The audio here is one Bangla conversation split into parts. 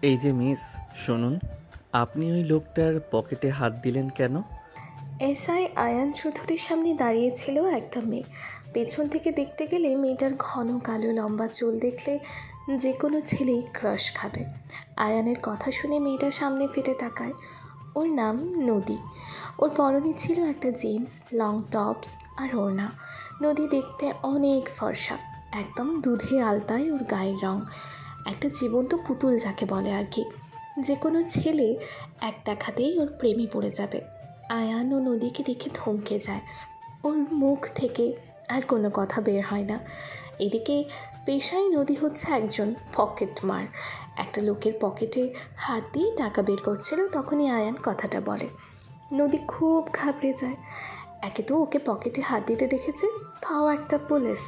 এই যে মিস, শুনুন, আপনি ওই লোকটার পকেটে হাত দিলেন কেন? এসআই আয়ান চৌধুরীর সামনে দাঁড়িয়েছিল একটা মেয়ে। পেছন থেকে দেখতে গেলে মেয়েটার ঘন কালো লম্বা চুল দেখলে যে কোনো ছেলেই ক্রাশ খাবে। আয়ানের কথা শুনে মেয়েটার সামনে ফিরে তাকায়। ওর নাম নদী। ওর পরনে ছিল একটা জিন্স, লং টপস আর ওড়না। নদী দেখতে অনেক ফর্সা, একদম দুধে আলতায় ওর গায়ের রং। একটা জীবন্ত পুতুল যাকে বলে আর কি। যে কোনো ছেলে এক দেখাতেই ওর প্রেমে পড়ে যাবে। আয়ান ও নদীকে দেখে থমকে যায়। ওর মুখ থেকে আর কোনো কথা বের হয় না। এদিকে পেশায় নদী হচ্ছে একজন পকেটমার। একটা লোকের পকেটে হাত দিয়ে টাকা বের করছিল, তখনই আয়ান কথাটা বলে। নদী খুব ঘাবড়ে যায়। একে তো ওকে পকেটে হাত দিতে দেখেছে, তাও একটা পুলিশ।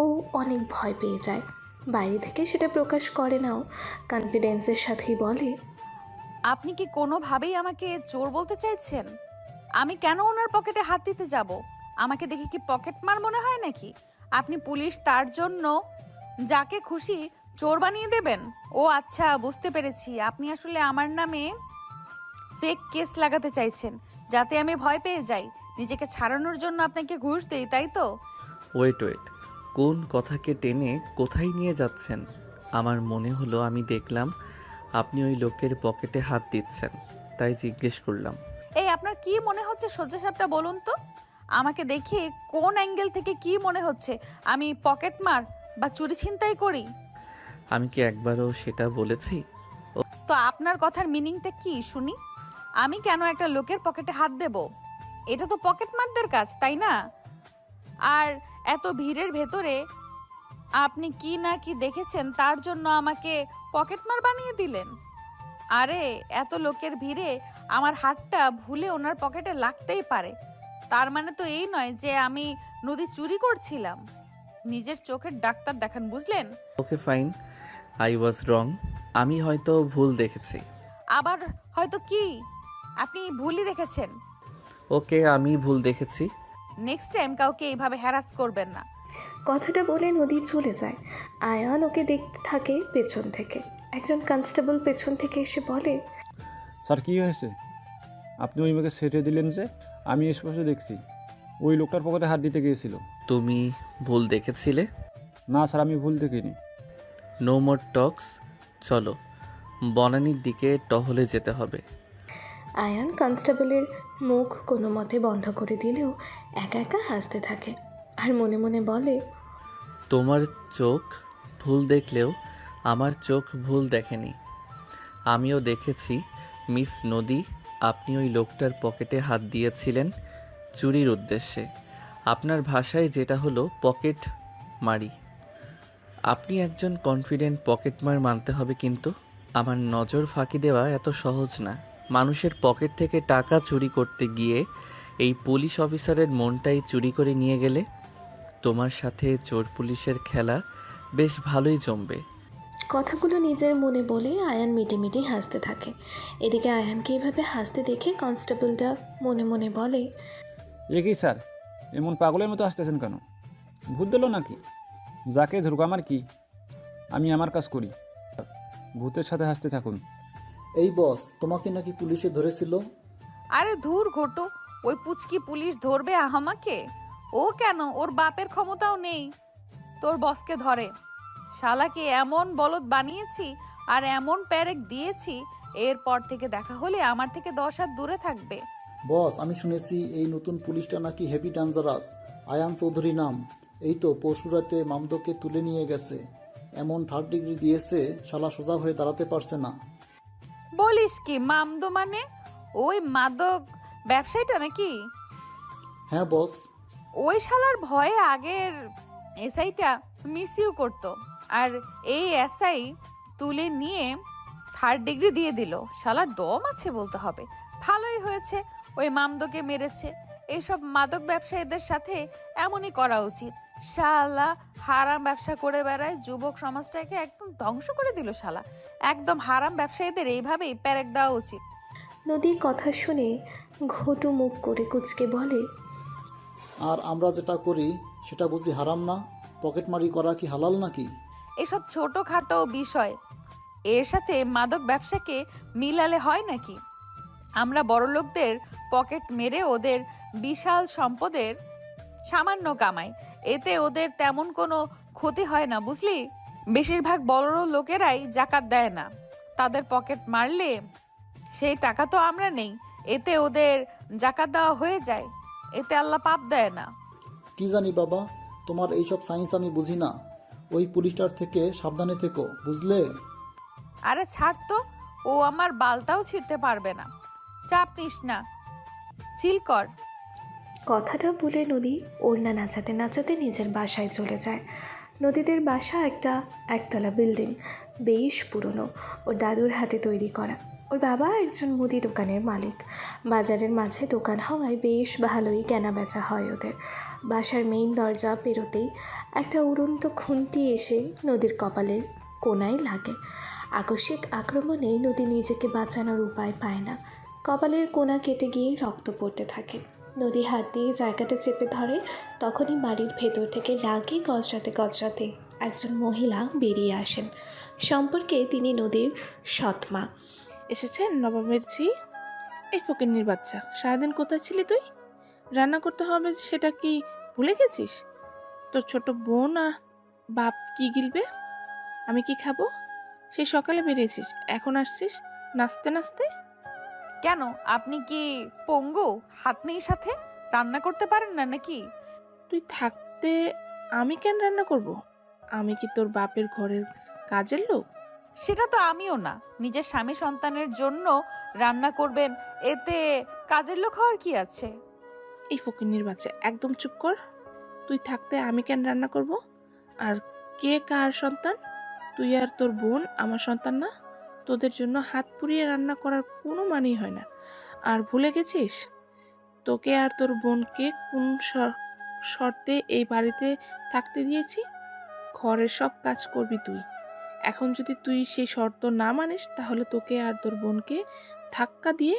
ও অনেক ভয় পেয়ে যায়। বাইরে থেকে সেটা প্রকাশ করে নাও, কনফিডেন্সের সাথেই বলে, আপনি কি কোনোভাবেই আমাকে চোর বলতে চাইছেন? আমি কেন ওনার পকেটে হাত দিতে যাব? আমাকে দেখে কি পকেটমার মনে হয় নাকি? আপনি পুলিশ, তার জন্য যাকে খুশি চোর বানিয়ে দেবেন? ও আচ্ছা, বুঝতে পেরেছি। আপনি আসলে আমার নামে ফেক কেস লাগাতে চাইছেন, যাতে আমি ভয় পেয়ে যাই, নিজেকে ছাড়ানোর জন্য আপনাকে ঘুষ দেই, তাই তো? ওয়েট ওয়েট, কোন কথাকে টেনে কোথায় নিয়ে যাচ্ছেন? আমার মনে হলো আমি দেখলাম আপনি ওই লোকের পকেটে হাত দিচ্ছেন, তাই জিজ্ঞেস করলাম। এই আপনার কি মনে হচ্ছে সোজা সাপটা বলুন তো? আমাকে দেখে কোন অ্যাঙ্গেল থেকে কি মনে হচ্ছে আমি পকেটমার বা চুরি ছিনতাই করি? আমি কি একবারও সেটা বলেছি? তো আপনার কথার মিনিংটা কি শুনি? আমি কেন একটা লোকের পকেটে হাত দেব? এটা তো পকেটমারদের কাজ, তাই না? আর এত ভিড়ের ভেতরে আপনি কি না কি দেখেছেন তার জন্য আমাকে পকেটমার বানিয়ে দিলেন? আরে, এত লোকের ভিড়ে আমার হাতটা ভুলে ওনার পকেটে লাগতেই পারে। তার মানে তো এই নয় যে আমি নদী চুরি করছিলাম। নিজের চোখের ডাক্তার দেখান, বুঝলেন? ওকে ফাইন, আই ওয়াজ রং। আমি হয়তো ভুল দেখেছি। আবার হয়তো কি? আপনি ভুলই দেখেছেন। ওকে, আমি ভুল দেখেছি। নেক্সট টাইম কাউকে এইভাবে হ্যারাস করবেন না। কথাটা বলে নদী চলে যায়। আয়ান ওকে দেখতে থাকে পেছন থেকে। একজন কনস্টেবল পেছন থেকে এসে বলে, স্যার কী হয়েছে? আপনি ওই মেয়েকে ছেড়ে দিলেন যে? আমি স্পষ্ট দেখছি ওই লোকটার পকেটে হাত দিতে গিয়েছিল। তুমি ভুল দেখেছিলে? না স্যার, আমি ভুল দেখিনি। নো মোর টক্স, চলো বনানীর দিকে টহলে যেতে হবে। আয়ান কনস্টেবলের মুখ কোনো মতে বন্ধ করে দিলেও একা একা হাসতে থাকে আর মনে মনে বলে, তোমার চোখ ভুল দেখলেও আমার চোখ ভুল দেখেনি। আমিও দেখেছি মিস নদী, আপনি ওই লোকটার পকেটে হাত দিয়েছিলেন চুরির উদ্দেশ্যে। আপনার ভাষায় যেটা হলো পকেট মারি। আপনি একজন কনফিডেন্ট পকেটমার মানতে হবে, কিন্তু আমার নজর ফাঁকি দেওয়া এত সহজ না। মানুষের পকেট থেকে টাকা চুরি করতে গিয়ে এই পুলিশ অফিসারের মনটাই চুরি করে নিয়ে গেলে তোমার সাথে চোর পুলিশের খেলা বেশ ভালোই জমবে। কথাগুলো নিজের মনে বলে আয়ান মিটে মিটে হাসতে থাকে। এদিকে আয়ানকে এভাবে হাসতে দেখে কনস্টেবলটা মনে মনে বলে, এ কি স্যার, এমন পাগলের মতো আসতেছেন কেন? ভূত দিল নাকি? যাকে ধরুক আমার কি, আমি আমার কাজ করি। ভূতের সাথে হাসতে থাকুন। এই বস, তোমাকে নাকি পুলিশে ধরেছিল? আরে ধুর ঘটু, ওই পুচকি পুলিশ ধরবে আমাকে? ও কেন, ওর বাপের ক্ষমতাও নেই তোর বসকে ধরে। শালাকে এমন বলদ বানিয়েছি আর এমন প্যারেক দিয়েছি, এরপর থেকে দেখা হলে আমার থেকে 10 হাত দূরে থাকবে। বস, আমি শুনেছি এই নতুন পুলিশটা নাকি হেভি ডেঞ্জারাস। আয়ান চৌধুরী নাম। এই তো পরশুরাতে মামদকে তুলে নিয়ে গেছে। এমন 3rd ডিগ্রি দিয়েছে, শালা সোজা হয়ে দাঁড়াতে পারছে না। বলিস কি? মামদো মানে ওই মাদক ব্যবসায়ীটা নাকি? হ্যাঁ বস। ওই শালার ভয়ে আগের এসআইটা মিসইউ করতো, আর এই এসআই তুলে নিয়ে 3rd ডিগ্রি দিয়ে দিল। শালার দম আছে বলতে হবে। ভালোই হয়েছে ওই মামদোকে মেরেছে। এইসব মাদক ব্যবসায়ীদের সাথে এমনই করা উচিত। শালা হারাম ব্যবসা করে বেড়ায়, যুবক সমাজটাকে একদম ধ্বংস করে দিল শালা। একদম হারাম ব্যবসায়ীদের এইভাবেই প্যারেক দেওয়া উচিত। নদীর কথা শুনে ঘটু মুখ করে কুচকে বলে, আর আমরা যেটা করি সেটা বুঝি হারাম না? পকেটমারি করা কি হালাল নাকি? এসব ছোটখাটো বিষয় এর সাথে মাদক ব্যবসাকে মিলালে হয় নাকি? আমরা বড়লোকদের পকেট মেরে ওদের বিশাল সম্পদের সামান্য কামাই, এতে ওদের তেমন কোনো ক্ষতি হয় না, বুঝলি? বেশিরভাগ বড় লোকেরাই জাকাত দেয় না, তাদের পকেট মারলে সেই টাকা তো আমরা নেই, এতে ওদের জাকাত দেওয়া হয়ে যায়, এতে আল্লাহ পাপ দেয় না। কি জানি বাবা, তোমার এইসব সায়েন্স আমি বুঝি না। ওই পুলিশটার থেকে সাবধানে থেকো, বুঝলে? আরে ছাড় তো, ও আমার বালটাও ছিঁড়তে পারবে না, চাপ নিস না, চিল কর। কথাটা বলে নদী ওড়না নাচাতে নাচাতে নিজের বাসায় চলে যায়। নদীদের বাসা একটা একতলা বিল্ডিং, বেশ পুরনো, ওর দাদুর হাতে তৈরি করা। ওর বাবা একজন মুদি দোকানের মালিক। বাজারের মাঝে দোকান হওয়ায় বেশ ভালোই কেনাবেচা হয় ওদের। বাসার মেইন দরজা পেরোতেই একটা উড়ন্ত খুন্তি এসে নদীর কপালের কোনায় লাগে। আকস্মিক আক্রমণে নদী নিজেকে বাঁচানোর উপায় পায় না। কপালের কোনা কেটে গিয়ে রক্ত পড়তে থাকে। নদী হাত দিয়ে জায়গাটা চেপে ধরে, তখনই বাড়ির ভেতর থেকে রাগে গজরাতে গজরাতে একজন মহিলা বেরিয়ে আসেন। সম্পর্কে তিনি নদীর সৎমা। এসেছেন নবাবের ঝি? এই ফকিন্নির বাচ্চা, সারাদিন কোথায় ছিলি তুই? রান্না করতে হবে সেটা কি ভুলে গেছিস? তোর ছোট বোন আর বাপ কি গিলবে? আমি কি খাবো? সেই সকালে বেরিয়েছিস, এখন আসছিস নাচতে নাচতে? কেন, আপনি কি পঙ্গু? হাত নেই সাথে? রান্না করতে পারেন না নাকি? তুই থাকতে আমি কেন রান্না করব? আমি কি তোর বাপের ঘরের কাজের লোক? সেটা তো আমিও না। নিজের স্বামী সন্তানের জন্য রান্না করবেন, এতে কাজের লোক হওয়ার কি আছে? এই ফকিন্নির বাচ্চা, একদম চুপ কর। তুই থাকতে আমি কেন রান্না করব? আর কে কার সন্তান? তুই আর তোর বোন আমার সন্তান না? তোদের জন্য হাত পুড়িয়ে রান্না করার কোনো মানেই হয় না। আর ভুলে গেছিস তোকে আর তোর বোনকে কোন শর্তে এই বাড়িতে থাকতে দিয়েছি? ঘরের সব কাজ করবি তুই। এখন যদি তুই সেই শর্ত না মানিস, তাহলে তোকে আর তোর বোনকে ধাক্কা দিয়ে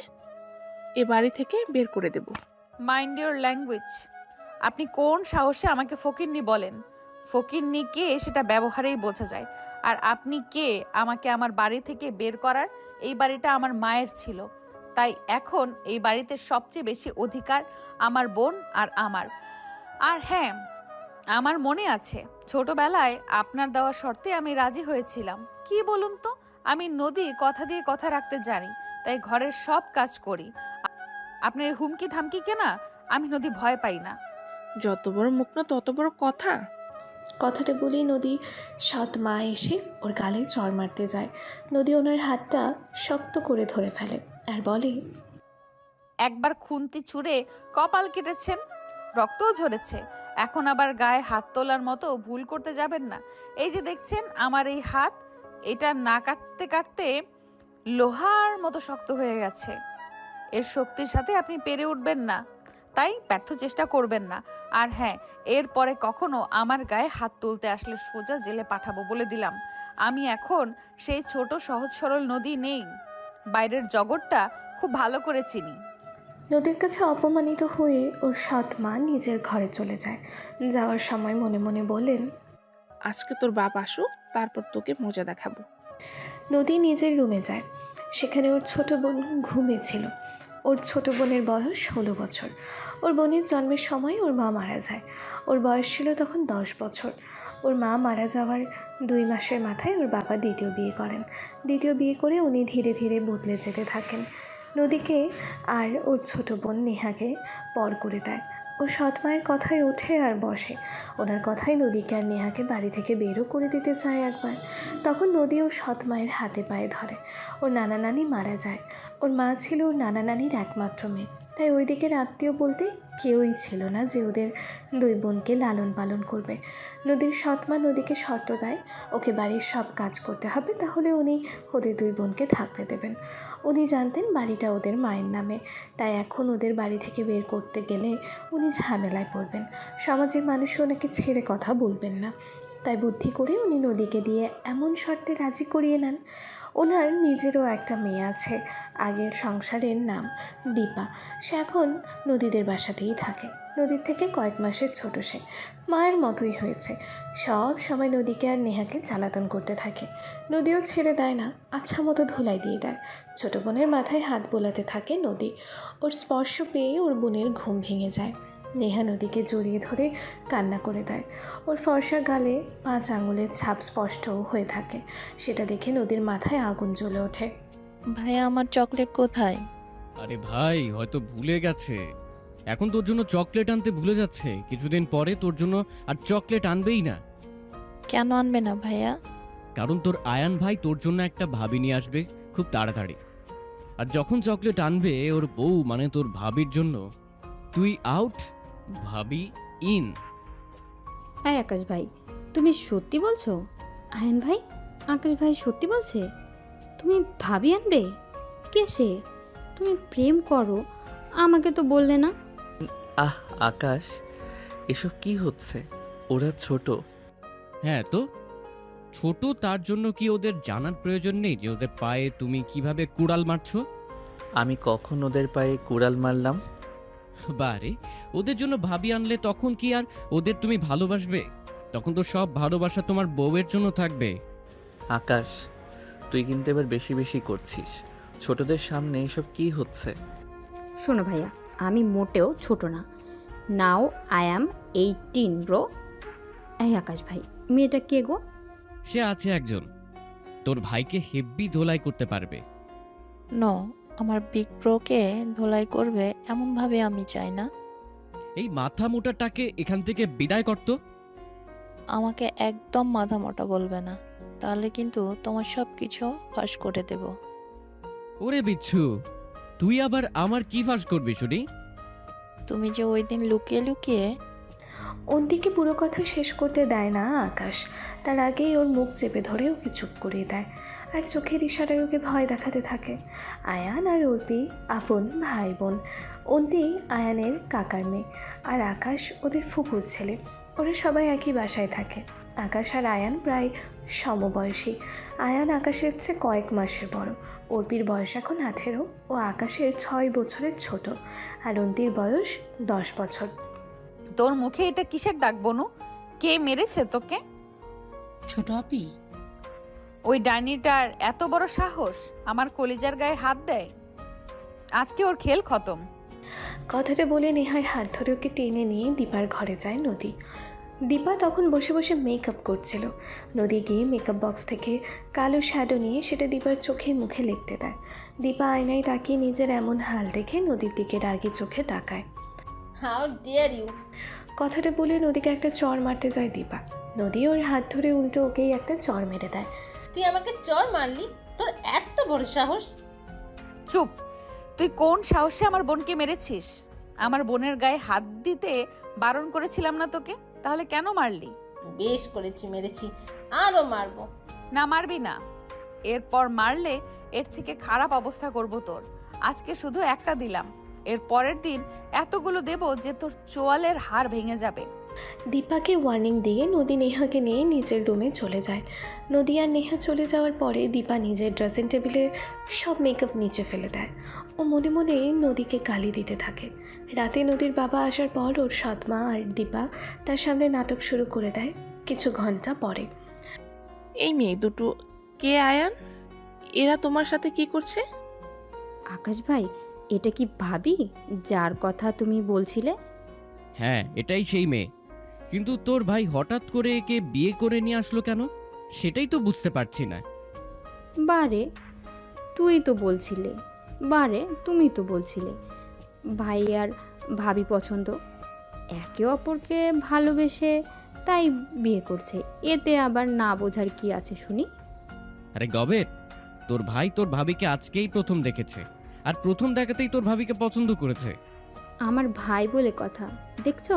এ বাড়ি থেকে বের করে দেব। Mind your language. আপনি কোন সাহসে আমাকে ফকিন্নি বলেন? ফকিন্নি কে সেটা ব্যবহারেই বোঝা যায়। আর আপনি কে আমাকে আমার বাড়ি থেকে বের করার? এই বাড়িটা আমার মায়ের ছিল, তাই এখন এই বাড়িতে সবচেয়ে বেশি অধিকার আমার বোন আর আমার। আর হ্যাঁ, আমার মনে আছে ছোটবেলায় আপনার দেওয়া শর্তে আমি রাজি হয়েছিলাম। কি বলুন তো? আমি নদী কথা দিয়ে কথা রাখতে জানি, তাই ঘরের সব কাজ করি। আপনার হুমকি ধামকি কেনা আমি নদী ভয় পাই না। যত বড় মুখ না তত বড় কথা। কথাটা বলেই নদী সৎ মা এসে ওর গালে চড় মারতে যায়। নদী ওনার হাতটা শক্ত করে ধরে ফেলে আর বলে, একবার খুন্তি ছুঁড়ে কপাল কেটেছেন, রক্তও ঝরেছে, এখন আবার গায়ে হাত তোলার মতো ভুল করতে যাবেন না। এই যে দেখছেন আমার এই হাত, এটা না কাটতে কাটতে লোহার মতো শক্ত হয়ে গেছে। এর শক্তির সাথে আপনি পেরে উঠবেন না, তাই ব্যর্থ চেষ্টা করবেন না। আর হ্যাঁ, এরপরে কখনো আমার গায়ে হাত তুলতে আসলে সোজা জেলে পাঠাবো বলে দিলাম। আমি এখন সেই ছোট সহজ সরল নদী নেই, বাইরের জগৎটা খুব ভালো করে চিনি। নদীর কাছে অপমানিত হয়ে ওর সৎ মা নিজের ঘরে চলে যায়। যাওয়ার সময় মনে মনে বলেন, আজকে তোর বাপ আসুক, তারপর তোকে মজা দেখাবো। নদী নিজের রুমে যায়। সেখানে ওর ছোট বোন ঘুমিয়েছিল। ওর ছোট বোনের বয়স 16 বছর। ওর বোনের জন্মের সময় ওর মা মারা যায়। ওর বয়স ছিল তখন 10 বছর। ওর মা মারা যাওয়ার 2 মাসের মাথায় ওর বাবা দ্বিতীয় বিয়ে করেন। দ্বিতীয় বিয়ে করে উনি ধীরে ধীরে বদলে যেতে থাকেন। নদীকে আর ওর ছোট বোন নেহাকে পর করে দেয়। ও সৎ মায়ের কথায় ওঠে আর বসে। ওনার কথায় নদীকে আর নেহাকে বাড়ি থেকে বেরও করে দিতে চায় একবার। তখন নদী ওর সৎ মায়ের হাতে পায়ে ধরে। ওর নানা নানি মারা যায়। ওর মা ছিল ওর নানা নানির একমাত্র মেয়ে, তাই ওই দিকের আত্মীয় বলতে কেউই ছিল না যে ওদের 2 বোনকে লালন পালন করবে। নদীর সৎ মা নদীকে শর্ত দেয়, ওকে বাড়ির সব কাজ করতে হবে, তাহলে উনি ওদের 2 বোনকে থাকতে দেবেন। উনি জানতেন বাড়িটা ওদের মায়ের নামে, তাই এখন ওদের বাড়ি থেকে বের করতে গেলে উনি ঝামেলায় পড়বেন। সমাজের মানুষ ওনাকে ছেড়ে কথা বলবেন না। তাই বুদ্ধি করে উনি নদীকে দিয়ে এমন শর্তে রাজি করিয়ে নেন। ওনার নিজেরও একটা মেয়ে আছে, আগের সংসারের নাম দীপা। সে এখন নদীদের বাসাতেই থাকে। নদীর থেকে কয়েক মাসের ছোট সে, মায়ের মতোই হয়েছে। সব সময় নদীকে আর নেহাকে জ্বালাতন করতে থাকে। নদীও ছেড়ে দেয় না, আচ্ছা মতো ধুলাই দিয়ে দেয়। ছোট বোনের মাথায় হাত বোলাতে থাকে নদী। ওর স্পর্শ পেয়ে ওর বোনের ঘুম ভেঙে যায়। নেহা নদীকে জড়িয়ে ধরে কান্না করে দেয়। ওর ফর্সা গালে 5 আঙুলের ছাপ স্পষ্টও হয়ে থাকে। সেটা দেখে নদীর মাথায় আগুন জ্বলে ওঠে। ভাইয়া আমার চকলেট কোথায়? আরে ভাই হয়তো ভুলে গেছে। এখন তোর জন্য চকলেট আনতে ভুলে যাচ্ছে, কিছুদিন পরে তোর জন্য আর চকলেট আনবেই না। কেন আনবে না ভাইয়া? কারণ তোর আয়ান ভাই তোর জন্য একটা ভাবি নিয়ে আসবে খুব তাড়াতাড়ি। আর যখন চকলেট আনবে ওর বউ মানে তোর ভাবির জন্য, তুই আউট, ভাবি ইন। হ্যাঁ আকাশ ভাই, তুমি সত্যি বলছো? আয়ন ভাই, আকাশ ভাই সত্যি বলছে? তুমি ভাবি আনবে? কে সে? তুমি প্রেম করো, আমাকে তো বললে না। আহ আকাশ, এসব কি হচ্ছে? ওরা ছোট। হ্যাঁ তো ছোট, তার জন্য কি ওদের জানার প্রয়োজন নেই যে ওদের পায়ে তুমি কিভাবে কুড়াল মারছো? আমি কখন ওদের পায়ে কুড়াল মারলাম? বারে, ওদের জন্য ভাবি আনলে তখন কি আর ওদের তুমি ভালোবাসবে? তখন তো সব ভালোবাসা তোমার বউয়ের জন্য থাকবে। আকাশ, তুই কিন্তু এবার বেশি বেশি করছিস। ছোটদের সামনে এসব কি হচ্ছে? শোনো ভাইয়া, আমি মোটেও ছোট না। Now I am 18 bro. এই আকাশ ভাই, মেয়েটা কে গো? সে আছে একজন, তোর ভাইকে হেব্বি ধোলাই করতে পারবে। নো, আমার বিগ ব্রোকে ধোলাই করবে এমন ভাবে আমি চাই না। এই মাথা মোটাটাকে এখান থেকে বিদায় করতো। আমাকে একদম মাথা মোটা বলবে না, তাহলে কিন্তু তোমার সব কিছু ফাঁস করে দেব। ওরে বিচ্ছু, তুই আবার আমার কি ফাঁস করবি শুনি? তুমি যে ওই দিন লুকিয়ে লুকিয়ে। অন্তিকে পুরো কথা শেষ করতে দেয় না আকাশ। তার আগেই ওর মুখ চেপে ধরে ওকে চুপ করিয়ে দেয়, আর চোখের ইশারায় ওকে ভয় দেখাতে থাকে। আয়ান আর অর্পি আপন ভাই বোন। অন্তি আয়ানের কাকার মেয়ে, আর আকাশ ওদের ফুফুর ছেলে। ওরা সবাই একই বাসায় থাকে। আকাশ আর আয়ান প্রায় সমবয়সী। আয়ান আকাশের চেয়ে কয়েক মাসের বড়। অর্পির বয়স এখন 18 ও আকাশের 6 বছরের ছোট, আর অন্তির বয়স 10 বছর। তোর মুখে এটা কিসের দাগ বনু? কে মেরেছে তোকে? ছোট আপি? ওই ডাইনিটার এত বড় সাহস আমার কলিজার গায়ে হাত দেয়? আজকে ওর খেল খতম। কথাটা বলে নেহার হাত ধরে ওকে টেনে নিয়ে দীপার ঘরে যায় নদী। দীপা তখন বসে বসে মেকআপ করছিল। নদী গিয়ে মেকআপ বক্স থেকে কালো শ্যাডো নিয়ে সেটা দীপার চোখে মুখে লিখতে দেয়। দীপা আয়নায় তাকিয়ে নিজের এমন হাল দেখে নদীর দিকে রাগি চোখে তাকায়। How dare you! কথাটা বলে নদীকে একটা চড় মারতে যায় দীপা। নদী ওর হাত ধরে উল্টো ওকেই একটা চড় মেরে দেয়। তুই আমাকে চর মারলি? তোর এত বড় সাহস! চুপ! তুই কোন সাহসে আমার বোনকে মেরেছিস? আমার বোনের গায়ে হাত দিতে বারণ করেছিলাম না তোকে? তাহলে কেন মারলি? বেশ করেছি, মেরেছি, আরো মারবো। না, মারবি না। এরপর মারলে এর থেকে খারাপ অবস্থা করব তোর। আজকে শুধু একটা দিলাম, এর পরের দিন এতগুলো দেব যে তোর চোয়ালের হাড় ভেঙে যাবে। দীপাকে ওয়ার্নিং দিয়ে নদী নেহাকে নিয়ে নিজের রুমে চলে যায়। নদী আর নেহা চলে যাওয়ার পরে দীপা নিজের ড্রেসিং টেবিলে সব মেকআপ নিচে ফেলে দেয়। ও মনে মনে নদীকে গালি দিতে থাকে। রাতে নদীর বাবা আসার পর ওর সৎমা আর দীপা তার সামনে নাটক শুরু করে দেয়। কিছু ঘন্টা পরে এই মেয়ে দুটো কে আয়ান? এরা তোমার সাথে কি করছে? আকাশ ভাই, এটা কি ভাবি যার কথা তুমি বলছিলে? হ্যাঁ, এটাই সেই মেয়ে। কিন্তু তোর ভাই হঠাৎ করে একে বিয়ে করে নিয়ে আসলো কেন, সেটাই তো বুঝতে পারছি না। বারে, তুই তো বলছিলে। বারে, তুমি তো বলছিলে ভাই আর ভাবি পছন্দ, একে অপরকে ভালোবেসে তাই বিয়ে করছে। এতে আবার না বোঝার কি আছে শুনি? আরে গবেট, তোর ভাই তোর ভাবিকে আজকেই প্রথম দেখেছে, আর প্রথম দেখাতেই তোর ভাবিকে পছন্দ করেছে। আমার ভাই বলে কথা, দেখছো?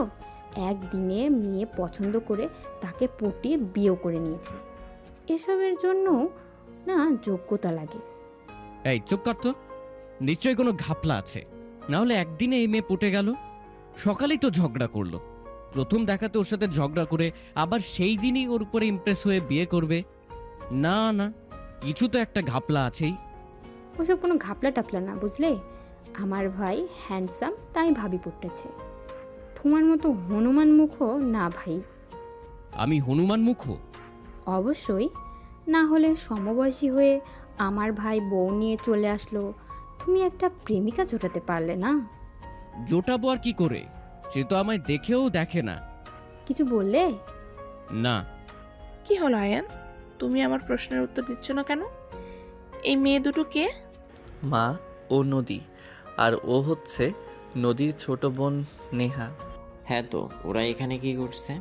একদিনে মেয়ে পছন্দ করে তাকে পটিয়ে বিয়েও করে নিয়েছে। এসবের জন্য না যোগ্যতা লাগে। এই চুপ কর তো, নিশ্চয়ই কোনো ঘাপলা আছে, না হলে একদিনে এই মেয়ে পটে গেল। সকালেই তো ঝগড়া করলো, প্রথম দেখাতে ওর সাথে ঝগড়া করে আবার সেই দিনই ওর উপরে ইমপ্রেস হয়ে বিয়ে করবে? না না, কিছু তো একটা ঘাপলা আছেই। ওসব কোনো ঘাপলা টাপলা না, বুঝলে? আমার ভাই হ্যান্ডসাম, তাই ভাবি পড়তেছে। তোমার মতো হনুমান মুখও না ভাই। আমি হনুমান মুখ? অবশ্যই, না হলে সমবয়সী হয়ে আমার ভাই বউ নিয়ে চলে আসলো, তুমি একটা প্রেমিকা জোটাতে পারলে না? জোটাবো আর কি করে? সে তো আমায় দেখেও দেখে না। কিছু বললে? না। কি হলো আয়ান, তুমি আমার প্রশ্নের উত্তর দিচ্ছ না কেন? এই মেয়ে দুটো কে? মা, ও নদী, আর ও হচ্ছে নদীর ছোট বোন নেহা। হ্যাঁ, তো ওরা এখানে কি করছে?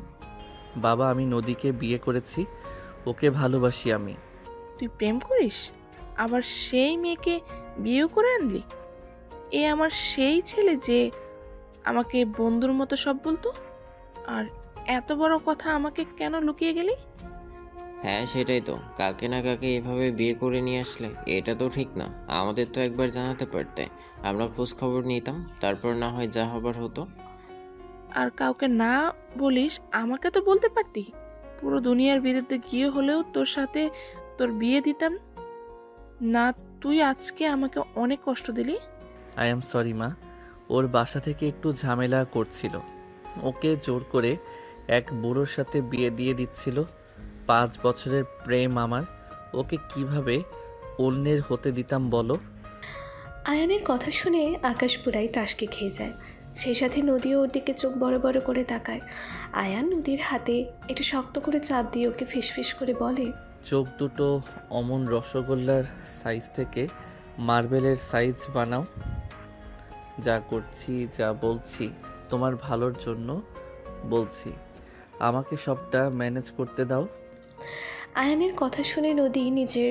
বাবা, আমি নদীকে বিয়ে করেছি, ওকে ভালোবাসি আমি। তুই প্রেম করিস, আবার সেই মেয়েকে বিয়ে করে আনলি? এ আমার সেই ছেলে যে আমাকে বন্ধুর মতো সব বলতো, আর এত বড় কথা আমাকে কেন লুকিয়ে গেলি? হ্যাঁ, সেটাই তো, কাকে না কাকে এভাবে বিয়ে করে নিয়ে আসলে এটা তো ঠিক না। আমাদের তো একবার জানাতে পারতে, আমরা খোঁজ খবর নিতাম, তারপর না হয় যা হবার হতো। আর কাউকে না বলিস, আমাকে তো বলতে পারতি। পুরো দুনিয়ার বিরুদ্ধে গিয়ে হলেও তোর সাথে তোর বিয়ে দিতাম না। তুই আজকে আমাকে অনেক কষ্ট দিলি। আই এম সরি মা, ওর বাসা থেকে একটু ঝামেলা করছিল, ওকে জোর করে এক বুড়োর সাথে বিয়ে দিয়ে দিচ্ছিল। 5 বছরের প্রেম আমার, ওকে কিভাবে অন্যের হতে দিতাম বলো? আয়ানের কথা শুনে আকাশ পুরাই টাসকে খেয়ে যায়। সেই সাথে নদীও ওর দিকে চোখ বড় বড় করে তাকায়। আয়ান নদীর হাতে একটু শক্ত করে চাপ দিয়ে ওকে ফিসফিস করে বলে, চোখ দুটো অমন রসগোল্লার সাইজ থেকে মার্বেলের সাইজ বানাও। যা করছি, যা বলছি তোমার ভালোর জন্য বলছি, আমাকে সবটা ম্যানেজ করতে দাও। আয়ানের কথা শুনে নদী নিজের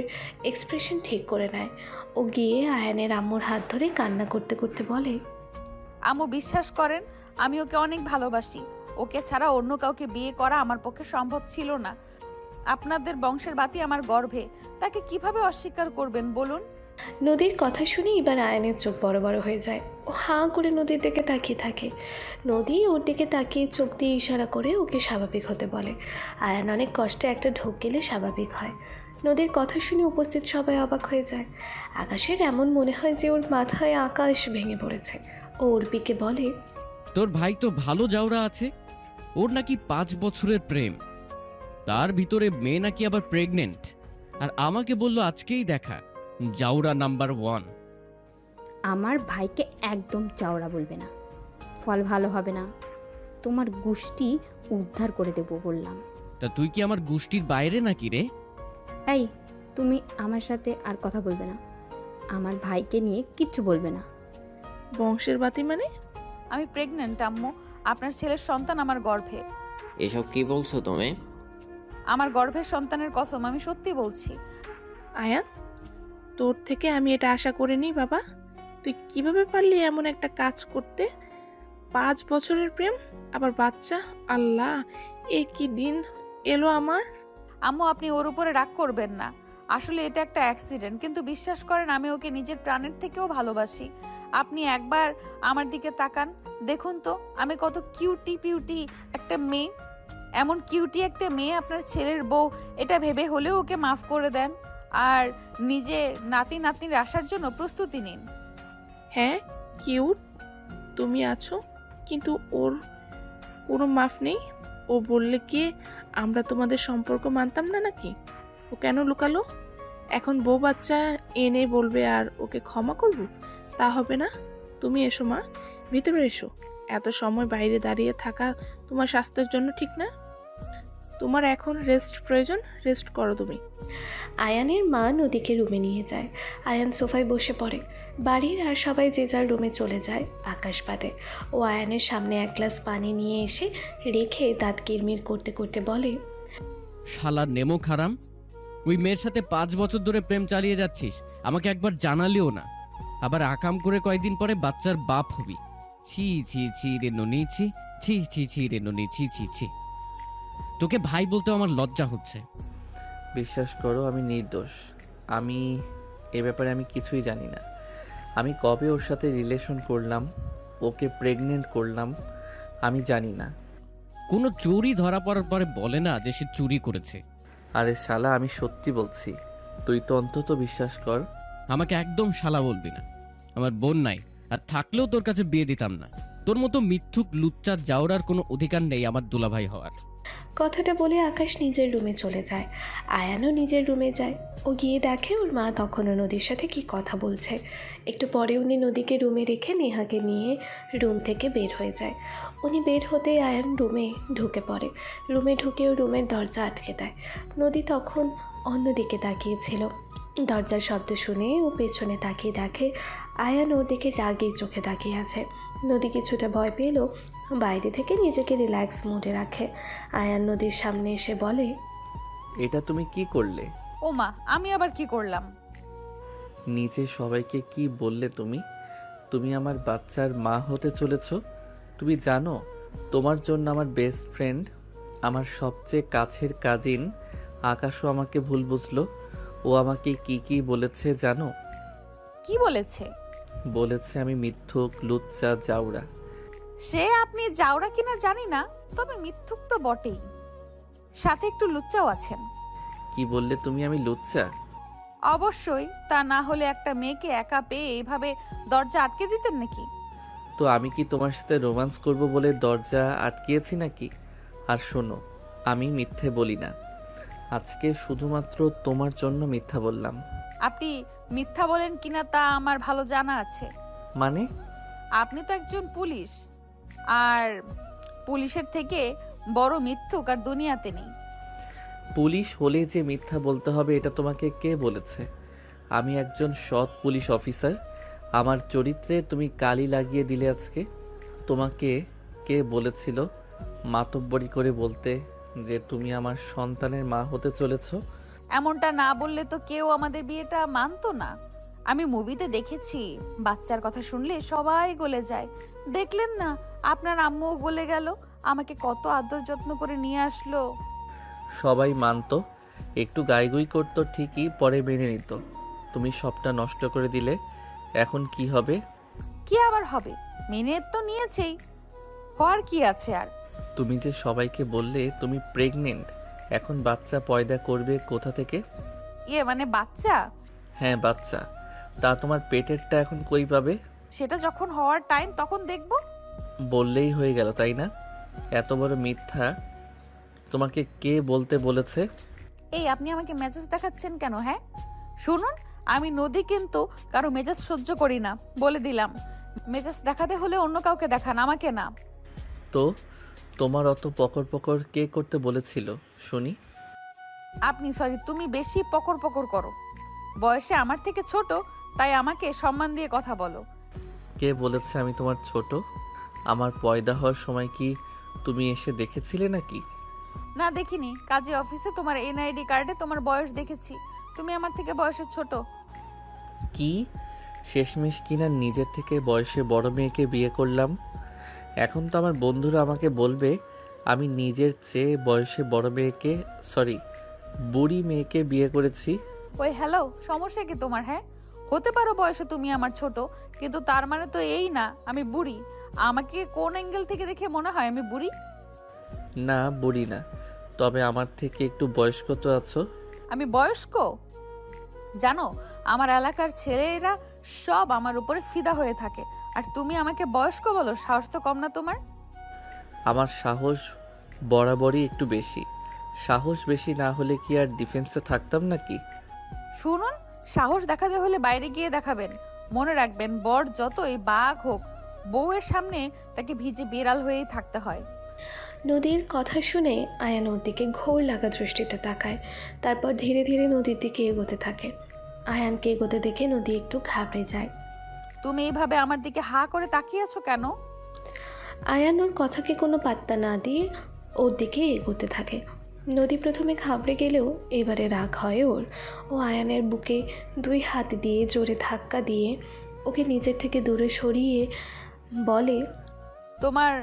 এক্সপ্রেশন ঠিক করে নেয়। ও গিয়ে আয়ানের আম্মুর হাত ধরে কান্না করতে করতে বলে, আম্মু বিশ্বাস করেন, আমি ওকে অনেক ভালোবাসি। ওকে ছাড়া অন্য কাউকে বিয়ে করা আমার পক্ষে সম্ভব ছিল না। আপনাদের বংশের বাতি আমার গর্ভে, তাকে কিভাবে অস্বীকার করবেন বলুন? নদীর কথা শুনে এবার আয়ানের চোখ বড় বড় হয়ে যায়। ও হাঁ করে নদীর দিকে তাকিয়ে থাকে। নদী ওর দিকে তাকিয়ে চোখ দিয়ে ইশারা করে ওকে স্বাভাবিক হতে বলে। আয়ান অনেক কষ্টে একটা ঢোক গেলে স্বাভাবিক হয়। নদীর কথা শুনে উপস্থিত সবাই অবাক হয়ে যায়। আকাশের এমন মনে হয় যে ওর মাথায় আকাশ ভেঙে পড়েছে। ও অর্পিকে বলে, তোর ভাই তো ভালো জাউরা আছে, ওর নাকি 5 বছরের প্রেম, তার ভিতরে মেয়ে নাকি আবার প্রেগনেন্ট, আর আমাকে বলল আজকেই দেখা। জাউরা নাম্বার 1। আমার ভাইকে একদম চাওড়া বলবে না, ফল ভালো হবে না। তোমার গোষ্ঠী উদ্ধার করে দেবো বললাম। তা তুই কি আমার গোষ্ঠীর বাইরে নাকি রে? এই, তুমি আমার সাথে আর কথা বলবে না, আমার ভাইকে নিয়ে কিচ্ছু বলবে না। বংশের বাতি মানে? আমি প্রেগনেন্ট আম্মু, আপনার ছেলের সন্তান আমার গর্ভে। এসব কি বলছো তুমি? আমার গর্ভের সন্তানের কসম, আমি সত্যি বলছি। আয়ান, তোর থেকে আমি এটা আশা করিনি বাবা। তুই কিভাবে পারলি এমন একটা কাজ করতে? 5 বছরের প্রেম, আবার বাচ্চা! আল্লাহ, এ কি দিন এলো আমার। আম্মু, আপনি ওর উপরে রাগ করবেন না। আসলে এটা একটা অ্যাক্সিডেন্ট, কিন্তু বিশ্বাস করেন আমি ওকে নিজের প্রাণের থেকেও ভালোবাসি। আপনি একবার আমার দিকে তাকান, দেখুন তো আমি কত কিউটি পিউটি একটা মেয়ে। এমন কিউটি একটা মেয়ে আপনার ছেলের বউ, এটা ভেবে হলেও ওকে মাফ করে দেন, আর নিজে নাতি নাতনির আসার জন্য প্রস্তুতি নিন। হ্যাঁ, কিউট তুমি আছো, কিন্তু ওর কোনো মাফ নেই। ও বললে কি আমরা তোমাদের সম্পর্ক মানতাম না নাকি? ও কেন লুকালো? এখন বউ বাচ্চা এনে বলবে আর ওকে ক্ষমা করব? তা হবে না। তুমি এসো মা, ভিতরে এসো। এত সময় বাইরে দাঁড়িয়ে থাকা তোমার স্বাস্থ্যের জন্য ঠিক না। তোমার এখন রেস্ট প্রয়োজন, রেস্ট করো তুমি। আয়ানের মা নদীকে রুমে নিয়ে যায়। আয়ান সোফায় বসে পড়ে। বাড়ির আর সবাই যে যার রুমে চলে যায়, আকাশ বাদে। ও আয়ানের সামনে এক গ্লাস পানি নিয়ে এসে রেখে দাঁত কিরমির করতে করতে বলে, শালা নেমো খারাম, ওই মেয়ের সাথে 5 বছর ধরে প্রেম চালিয়ে যাচ্ছিস, আমাকে একবার জানালিও না। আবার আকাম করে কয়েকদিন পরে বাচ্চার বাপ হবি। ছি ছি ছি রে ননি, ছি ছি ছি ছি রে ননি, ছি ছি ছি। তোকে ভাই বলতেও আমার লজ্জা হচ্ছে। বিশ্বাস করো, আমি নির্দোষ। আমি এ ব্যাপারে আমি কিছুই জানি না। আমি কবে ওর সাথে রিলেশন করলাম, ওকে প্রেগনেন্ট করলাম, আমি জানি না। কোনো চুরি ধরা পড়ার পরে বলে না যে সে চুরি করেছে। আরে শালা, আমি সত্যি বলছি, তুই তো অন্তত বিশ্বাস কর। আমাকে একদম শালা বলবি না। আমার বোন নাই, আর থাকলেও তোর কাছে বিয়ে দিতাম না। তোর মতো মিথ্যুক লুচ্চা যাওয়ার কোনো অধিকার নেই আমার দুলাভাই হওয়ার। কথাটা বলে আকাশ নিজের রুমে চলে যায়। আয়ানও নিজের রুমে যায়। ও গিয়ে দেখে ওর মা তখনও নদীর সাথে কি কথা বলছে। একটু পরে উনি নদীকে রুমে রেখে নেহাকে নিয়ে রুম থেকে বের হয়ে যায়। উনি বের হতেই আয়ান রুমে ঢুকে পড়ে। রুমে ঢুকেও রুমের দরজা আটকে দেয়। নদী তখন অন্যদিকে তাকিয়েছিল। দরজার শব্দ শুনে ও পেছনে তাকিয়ে দেখে আয়ান ওর দিকে রাগে চোখে তাকিয়ে আছে। নদী কিছুটা ভয় পেলেও বাইরে থেকে নিজেকে রিল্যাক্স মোডে রাখে। আয়ান নদীর সামনে এসে বলে, এটা তুমি কি করলে? ও মা, আমি আবার কি করলাম? নিচে সবাইকে কি বললে তুমি? তুমি আমার বাচ্চার মা হতে চলেছ। তুমি জানো তোমার জন্য আমার বেস্ট ফ্রেন্ড, আমার সবচেয়ে কাছের কাজিন আকাশও আমাকে ভুল বুঝলো। ও আমাকে কি কি বলেছে জানো? কি বলেছে? বলেছে আমি মিথ্যুক, লুচ্চা, জাউরা। সে আপনি যাওরা কিনা জানি না, তবে মিথ্যুক তো বটেই, সাথে একটু লুচ্চাও আছেন। কি বললে তুমি আমি লুচ্চা? অবশ্যই, তা না হলে একটা মেয়েকে একা পেয়ে এইভাবে দরজা আটকে দিতেন নাকি? তো আমি কি তোমার সাথে রোম্যান্স করব বলে দরজা আটকিয়েছি নাকি? আর শোনো, আমি মিথ্যে বলি না। আজকে শুধুমাত্র তোমার জন্য মিথ্যা বললাম। আপনি মিথ্যা বলেন কিনা তা আমার ভালো জানা আছে। মানে? আপনি তো একজন পুলিশ, আর পুলিশের থেকে বড় মিথ্যুক আর দুনিয়াতে নেই। পুলিশ হলে যে মিথ্যা বলতে হবে এটা তোমাকে কে বলেছে? আমি একজন সৎ পুলিশ অফিসার। আমার চরিত্রে তুমি কালি লাগিয়ে দিলে আজকে। তোমাকে কে বলেছিল মাতব্বরি করে বলতে যে তুমি আমার সন্তানের মা হতে চলেছ? এমনটা না বললে তো কেউ আমাদের বিয়েটা মানতো না। আমি মুভিতে দেখেছি, বাচ্চার কথা শুনলে সবাই গলে যায়। দেখলেন না, আপনার আম্মুও গলে গেল, আমাকে কত আদর যত্ন করে নিয়ে আসলো। সবাই মানতো, একটু গাইগুই করতো ঠিকই, পরে মেনে নিত। তুমি সবটা নষ্ট করে দিলে। এখন কি হবে? কি আবার হবে? মেনে তো নিয়েছেই, হওয়ার কি আছে আর? তুমি যে সবাইকে বললে তুমি প্রেগনেন্ট, এখন বাচ্চা পয়দা করবে কোথা থেকে? মানে বাচ্চা? হ্যাঁ বাচ্চা। তা তোমার পেটেরটা এখন কই পাবে? সেটা যখন হওয়ার টাইম তখন দেখব। বললেই হয়ে গেল, তাই না? এত বড় মিথ্যা তোমাকে কে বলতে বলেছে? এই আপনি আমাকে মেজাজ দেখাচ্ছেন কেন? হ্যাঁ শুনুন, আমি নদী কিন্তু কারো মেজাজ সহ্য করি না, বলে দিলাম। মেজাজ দেখাতে হলে অন্য কাউকে দেখান, আমাকে না। তো তোমার অত পকর পকর কে করতে বলেছিল শুনি? আপনি, সরি, তুমি বেশি পকর পকর করো। বয়সে আমার থেকে ছোট, তাই আমাকে সম্মান দিয়ে কথা বলো। কে বলেছে আমি তোমার ছোট? আমার পয়দা হওয়ার সময় কি তুমি এসে দেখেছিলে নাকি? না দেখিনি, কাজে অফিসে তোমার এনআইডি কার্ডে তোমার বয়স দেখেছি। তুমি আমার থেকে বয়সে ছোট। কি শেষমেশ কিনা নিজের থেকে বয়সে বড় মেয়েকে বিয়ে করলাম। এখন তো আমার বন্ধুরা আমাকে বলবে আমি নিজের চেয়ে বয়সে বড় মেয়েকে, সরি, বুড়ি মেয়েকে বিয়ে করেছি। ওই হ্যালো, সমস্যা কি তোমার? হ্যাঁ, হতে পারো বয়সে তুমি আমার ছোট, কিন্তু তার মানে তো এই না আমি বুড়ি। আমাকে কোন অ্যাঙ্গেল থেকে দেখে মনে হয় আমি বুড়ি? না, বুড়ি না, তবে আমার থেকে একটু বয়স্ক তো আছো। আমি বয়স্ক? জানো, আমার এলাকার ছেলেরা সব আমার উপরে ফিদা হয়ে থাকে, আর তুমি আমাকে বয়স্ক বলো? সাহস তো কম না তোমার? আমার সাহস বরাবরই একটু বেশি। সাহস বেশি না হলে কি আর ডিফেন্সে থাকতাম নাকি? শুনুন, সাহস দেখাতে হলে বাইরে গিয়ে দেখাবেন। মনে রাখবেন, বর যতই বাঘ হোক, বউয়ের সামনে তাকে ভিজে বিড়াল হয়েই থাকতে হয়। নদীর কথা শুনে আয়ান ওর দিকে ঘোর লাগা দৃষ্টিতে তাকায়। তারপর ধীরে ধীরে নদীর দিকে এগোতে থাকে। আয়ানকে এগোতে দেখে নদী একটু ঘাবড়ে যায়। তুমি এইভাবে আমার দিকে হা করে তাকিয়ে আছো কেন? আয়ান ওর কথাকে কোনো পাত্তা না দিয়ে ওর দিকে এগোতে থাকে। নদী প্রথমে ঘাবড়ে গেলেও এবারে রাগ হয় ওর। ও আয়ানের বুকে 2 হাত দিয়ে জোরে ধাক্কা দিয়ে ওকে নিজের থেকে দূরে সরিয়ে বলে, তোমার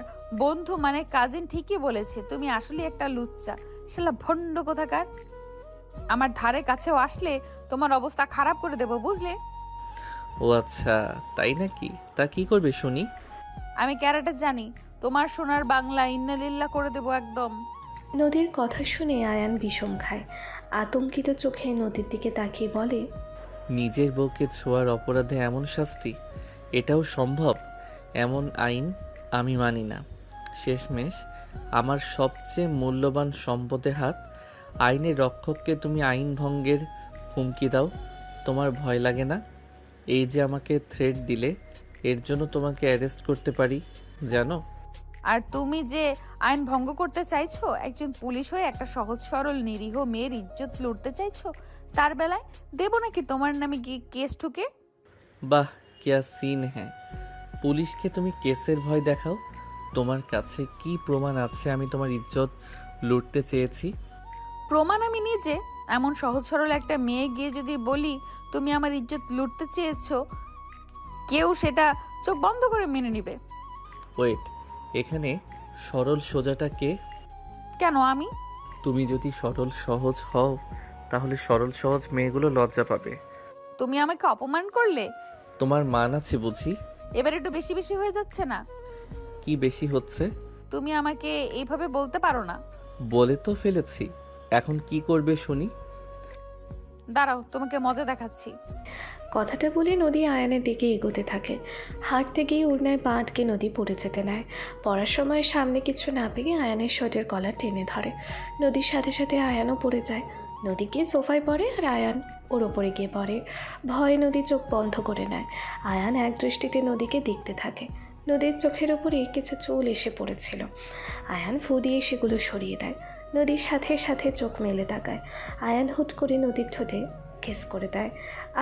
বন্ধু মানে কাজিন ঠিকই বলেছে, তুমি আসলে একটা লুচ্চা, শালা ভণ্ড কোথাকার। আমার ধারে কাছেও আসলে তোমার অবস্থা খারাপ করে দেবো, বুঝলে? ও আচ্ছা, তাই নাকি? তা কি করবে শুনি? আমি ক্যারাটে জানি, তোমার সোনার বাংলা ইন্নালিল্লাহ করে দেবো একদম। নদীর কথা শুনে আয়ান বিষম খায়। আতঙ্কিত চোখে নদীর দিকে তাকিয়ে বলে, নিজের বউকে ছোঁয়ার অপরাধে এমন শাস্তি, এটাও সম্ভব? এমন আইন আমি মানি না। শেষমেশ আমার সবচেয়ে মূল্যবান সম্পদে হাত। আইনের রক্ষককে তুমি আইন ভঙ্গের হুমকি দাও, তোমার ভয় লাগে না? এই যে আমাকে থ্রেট দিলে, এর জন্য তোমাকে অ্যারেস্ট করতে পারি, জানো? আর তুমি যে আইন ভঙ্গ করতে চাইছো, একজন পুলিশ হয়ে একটা সহজ সরল নিরীহ মেয়ের ইজ্জত লুটতে চাইছো, তার বেলায় দেব নাকি তোমার নামে গিয়ে কেস ঠুকে? বাহ, কিয়া সিন হ্যাঁ। পুলিশকে তুমি কেসের ভয় দেখাও। তোমার কাছে কি প্রমাণ আছে আমি তোমার ইজ্জত লুটতে চেয়েছি? প্রমাণ আমি নিজে। এমন সহজ সরল একটা মেয়ে গিয়ে যদি বলি তুমি আমার ইজ্জত লুটতে চেয়েছো, কেউ সেটা চোখ বন্ধ করে মেনে নিবে? ওয়েট, এখানে সরল সোজাটা কে? কেন আমি? তুমি যদি সরল সহজ হও, তাহলে সরল সহজ মেয়েগুলো লজ্জা পাবে। তুমি আমাকে অপমান করলে। তোমার মান আছে বুঝি? এবার একটু বেশি বেশি হয়ে যাচ্ছে না? কি বেশি হচ্ছে? তুমি আমাকে এইভাবে বলতে পারো না। বলে তো ফেলেছি, এখন কি করবে শুনি? দাঁড়াও, তোমাকে মজা দেখাচ্ছি। কথাটা বলে নদী আয়ানের দিকে এগোতে থাকে। হাঁটতে গিয়ে উড়নায় পা আটকে নদী পড়ে যেতে নেয়। পড়ার সময় সামনে কিছু না পেয়ে আয়ানের শার্টের কলার টেনে ধরে। নদীর সাথে সাথে আয়ানও পড়ে যায়। নদী গিয়ে সোফায় পড়ে আর আয়ান ওর ওপরে গিয়ে পড়ে। ভয়ে নদী চোখ বন্ধ করে নেয়। আয়ান এক দৃষ্টিতে নদীকে দেখতে থাকে। নদীর চোখের ওপরে কিছু চুল এসে পড়েছিল। আয়ান ফু দিয়ে সেগুলো সরিয়ে দেয়। নদীর সাথে সাথে চোখ মেলে তাকায়। আয়ান হুট করে নদীর ঠোঁটে কিস করে দেয়।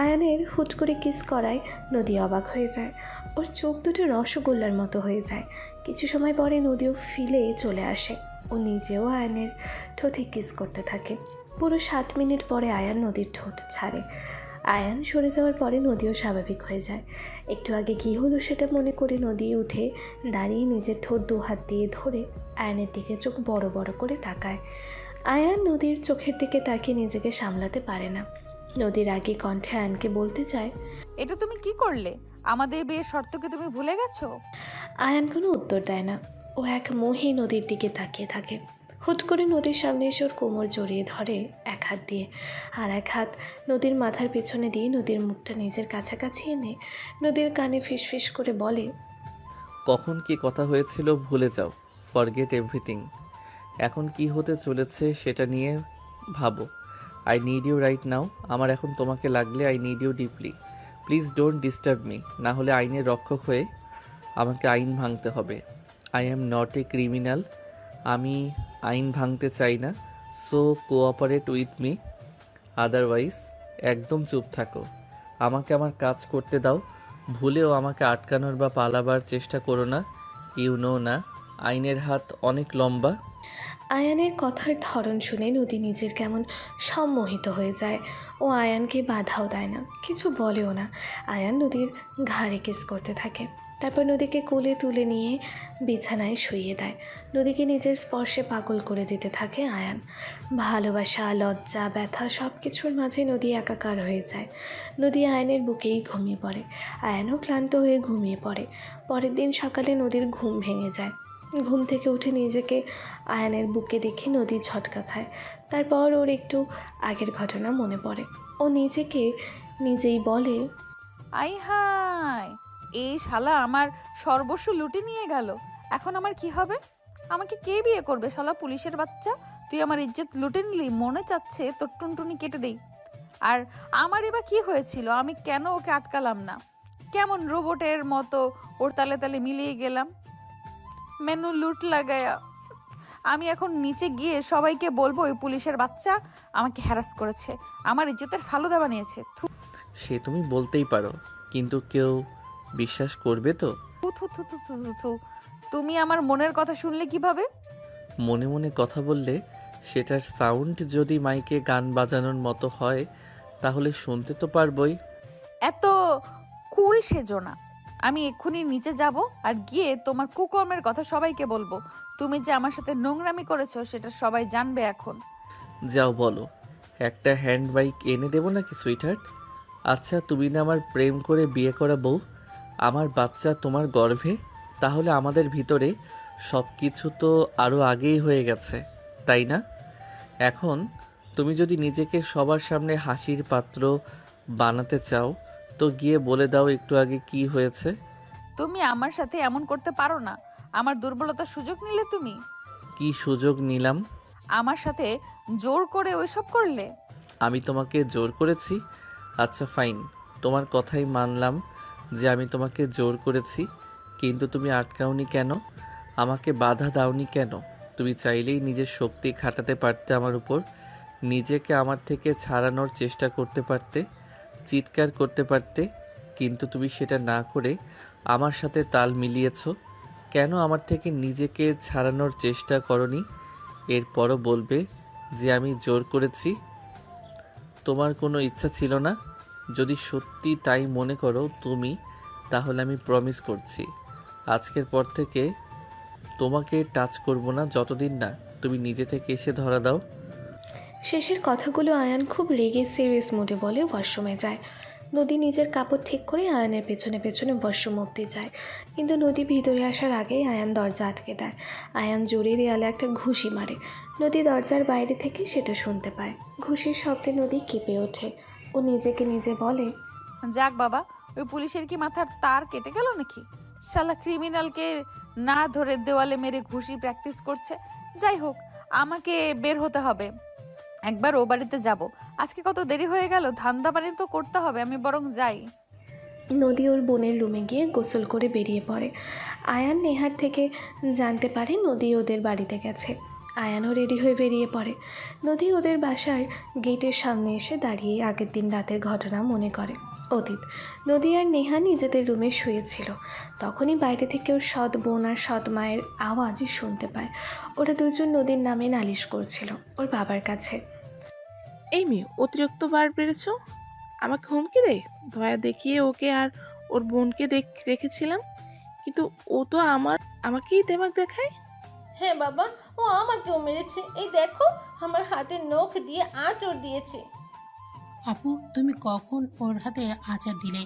আয়ানের হুট করে কিস করায় নদী অবাক হয়ে যায়। ওর চোখ দুটো রসগোল্লার মতো হয়ে যায়। কিছু সময় পরে নদীও ফিলে চলে আসে। ও নিজেও আয়ানের ঠোঁটে কিস করতে থাকে। পুরো 7 মিনিট পরে আয়ান নদীর ঠোঁট ছাড়ে। আয়ান সরে যাওয়ার পরে নদীও স্বাভাবিক হয়ে যায়। একটু আগে কী হলো সেটা মনে করে নদী উঠে দাঁড়িয়ে নিজের ঠোঁট 2 হাত দিয়ে ধরে আয়ানের দিকে চোখ বড় বড় করে তাকায়। আয়ান নদীর চোখের দিকে তাকিয়ে নিজেকে সামলাতে পারে না। নদীর আগে কণ্ঠে আয়ানকে বলতে চায়, এটা তুমি কি করলে? আমাদের বিয়ের শর্তকে তুমি ভুলে গেছো? আয়ান কোনো উত্তর দেয় না। ও এক মোহে নদীর দিকে তাকিয়ে থাকে। হুট করে নদীর সামনে এসে ওর কোমর জড়িয়ে ধরে এক হাত দিয়ে, আর এক হাত নদীর মাথার পেছনে দিয়ে নদীর মুখটা নিজের কাছাকাছি এনে নদীর কানে ফিসফিস করে বলে, কখন কি কথা হয়েছিল ভুলে যাও, ফরগেট এভরিথিং। এখন কি হতে চলেছে সেটা নিয়ে ভাবো। I need you right now. আমার এখন তোমাকে লাগলে I need you deeply. Please don't disturb me, না হলে আইনের রক্ষক হয়ে আমাকে আইন ভাঙতে হবে। I am not a criminal. আমি আইন ভাঙতে চাই না। So cooperate with me, otherwise একদম চুপ থাকো। আমাকে আমার কাজ করতে দাও। ভুলেও আমাকে আটকানোর বা পালাবার চেষ্টা করো না। ইউ নো না, আইনের হাত অনেক লম্বা। আয়ানের কথার ধরন শুনে নদী নিজের কেমন সম্মোহিত হয়ে যায়। ও আয়ানকে বাধাও দেয় না, কিছু বলেও না। আয়ান নদীর ঘাড়ে কিস করতে থাকে। তারপর নদীকে কোলে তুলে নিয়ে বিছানায় শুইয়ে দেয়। নদীকে নিজের স্পর্শে পাগল করে দিতে থাকে আয়ান। ভালোবাসা, লজ্জা, ব্যথা সব কিছুর মাঝে নদী একাকার হয়ে যায়। নদী আয়ানের বুকেই ঘুমিয়ে পড়ে। আয়ানও ক্লান্ত হয়ে ঘুমিয়ে পড়ে। পরের দিন সকালে নদীর ঘুম ভেঙে যায়। ঘুম থেকে উঠে নিজেকে আয়ানের বুকে দেখে নদী ঝটকা খায়। তারপর ওর একটু আগের ঘটনা মনে পড়ে। ও নিজেকে নিজেই বলে, আই হাই, এই শালা আমার সর্বস্ব লুটে নিয়ে গেল। এখন আমার কি হবে? আমাকে কে বিয়ে করবে? শালা পুলিশের বাচ্চা, তুই আমার ইজ্জত লুটে নিলি। মনে চাচ্ছে তোর টুনটুনি কেটে দেই। আর আমারই বা কি হয়েছিল? আমি কেন ওকে আটকালাম না? কেমন রোবটের মতো ওর তালে তালে মিলিয়ে গেলাম। মেনু লুট লাগায়া আমি এখন নিচে গিয়ে সবাইকে বলবো ওই পুলিশের বাচ্চা আমাকে হ্যারাস করেছে, আমার ইজ্জতের ফালুদা বানিয়েছে। সে তুমি বলতেই পারো, কিন্তু কেউ বিশ্বাস করবে তো? থু থু থু থু থু থু থু। তুমি আমার মনের কথা শুনলে কিভাবে? মনে মনে কথা বললে সেটার সাউন্ড যদি মাইকে গান বাজানোর মতো হয় তাহলে শুনতে তো পারবই। এত কুল সেজো না। আমি এক্ষুনি নিচে যাব আর গিয়ে তোমার কুকর্মের কথা সবাইকে বলবো। তুমি যে আমার সাথে নোংরামি করেছো সেটা সবাই জানবে এখন। যাও বলো। একটা হ্যান্ড বাইক এনে দেবো নাকি সুইটহার্ট? আচ্ছা, তুমি না আমার প্রেম করে বিয়ে করা বউ, আমার বাচ্চা তোমার গর্ভে, তাহলে আমাদের ভিতরে সব কিছু তো আরও আগেই হয়ে গেছে, তাই না? এখন তুমি যদি নিজেকে সবার সামনে হাসির পাত্র বানাতে চাও তো গিয়ে বলে দাও একটু আগে কি হয়েছে। তুমি আমার সাথে এমন করতে পারো না। আমার দুর্বলতার সুযোগ নিলে তুমি। কি সুযোগ নিলাম? আমার সাথে জোর করে ওইসব করলে। আমি তোমাকে জোর করেছি? আচ্ছা ফাইন, তোমার কথাই মানলাম যে আমি তোমাকে জোর করেছি, কিন্তু তুমি আটকাওনি কেন? আমাকে বাধা দাওনি কেন? তুমি চাইলেই নিজের শক্তি খাটাতে পারতে আমার উপর, নিজেকে আমার থেকে ছাড়ানোর চেষ্টা করতে পারতে, চিৎকার করতে পারতে, কিন্তু তুমি সেটা না করে আমার সাথে তাল মিলিয়েছো। কেন আমার থেকে নিজেকে ছাড়ানোর চেষ্টা করনি? এরপরও বলবে যে আমি জোর করেছি? তোমার কোনো ইচ্ছা ছিল না? যদি সত্যি তাই মনে করো তুমি, তাহলে আমি প্রমিস করছি আজকের পর থেকে তোমাকে টাচ করব না যতদিন না তুমি নিজে থেকে এসে ধরা দাও। শেষের কথাগুলো আয়ান খুব রেগে সিরিয়াস মুডে বলে ওয়াশরুমে যায়। নদী নিজের কাপড় ঠিক করে আয়ানের পেছনে পেছনে ওয়াশরুম অব্দি যায়, কিন্তু নদী ভিতরে আসার আগেই আয়ান দরজা আটকে দেয়। আয়ান জোরে দেয়ালে একটা ঘুষি মারে। নদী দরজার বাইরে থেকে সেটা শুনতে পায়। ঘুষির শব্দে নদী কেঁপে ওঠে। ও নিজেকে নিজে বলে, যাক বাবা, ওই পুলিশের কি মাথার তার কেটে গেল নাকি? শালা ক্রিমিনালকে না ধরে দেওয়ালে মেরে ঘুষি প্র্যাকটিস করছে। যাই হোক, আমাকে বের হতে হবে, একবার ও বাড়িতে যাব। আজকে কত দেরি হয়ে গেল, ধান্দা পানি তো করতে হবে, আমি বরং যাই। নদী ওর বোনের রুমে গিয়ে গোসল করে বেরিয়ে পড়ে। আয়ান নেহার থেকে জানতে পারে নদী ওদের বাড়িতে গেছে। আয়ানও রেডি হয়ে বেরিয়ে পড়ে। নদী ওদের বাসার গেটের সামনে এসে দাঁড়িয়ে আগের দিন রাতের ঘটনা মনে করে। অতীত, নদী আর নেহা নিজেদের রুমে শুয়েছিল। তখনই বাইরে থেকে ওর সৎ বোন আর সৎ মায়ের আওয়াজ শুনতে পায়। ওরা দুজন নদীর নামে নালিশ করছিল ওর বাবার কাছে। এই মেয়ে অতিরিক্ত বার বেড়েছ, আমাকে হুমকি রে দয়া দেখিয়ে ওকে আর ওর বোনকে রেখেছিলাম, কিন্তু ও তো আমাকেই দেমাক দেখায়। হ্যাঁ বাবা, ও আমাকেও মেরেছে। এই দেখো, আমার হাতে নখ দিয়ে আঁচড় দিয়েছে। আপু, তুমি কখন ওর হাতে আচার দিলে?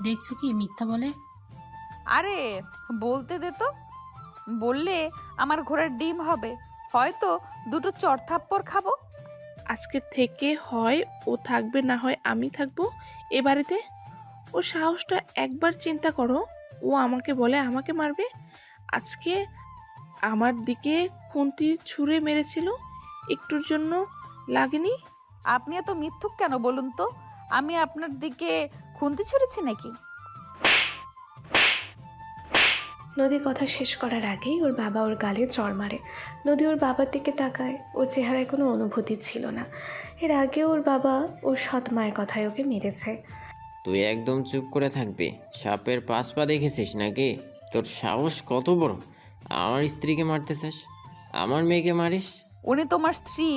দেখছো কি মিথ্যা বলে? আরে বলতে দে তো, বললে আমার ঘোড়ার ডিম হবে, হয়তো দুটো চড়থাপ্পড় খাবো। আজকে থেকে হয় ও থাকবে, না হয় আমি থাকবো এ বাড়িতে। ও সাহসটা একবার চিন্তা করো, ও আমাকে বলে আমাকে মারবে। আজকে আমার দিকে খুন্তি ছুঁড়ে মেরেছিল, একটুর জন্য লাগেনি? আপনি এত মিথ্যুক কেন বলুন তো? আমি আপনার দিকে খুন্তি ছুঁড়েছি নাকি? নদী কথা শেষ করার আগেই ওর বাবা ওর গালে চড় মারে। নদী ওর বাবার দিকে তাকায়। ওর চেহারায় কোনো অনুভূতি ছিল না। এর আগেও ওর বাবা ওর সৎ মায়ের কথায় ওকে মেরেছে। তুই একদম চুপ করে থাকবি। সাপের পাঁচ পা দেখেছিস নাকি? তোর সাহস কত বড়, আমার স্ত্রীকে মারতে চাস, আমার মেয়েকে মারিস? উনি তোমার স্ত্রী,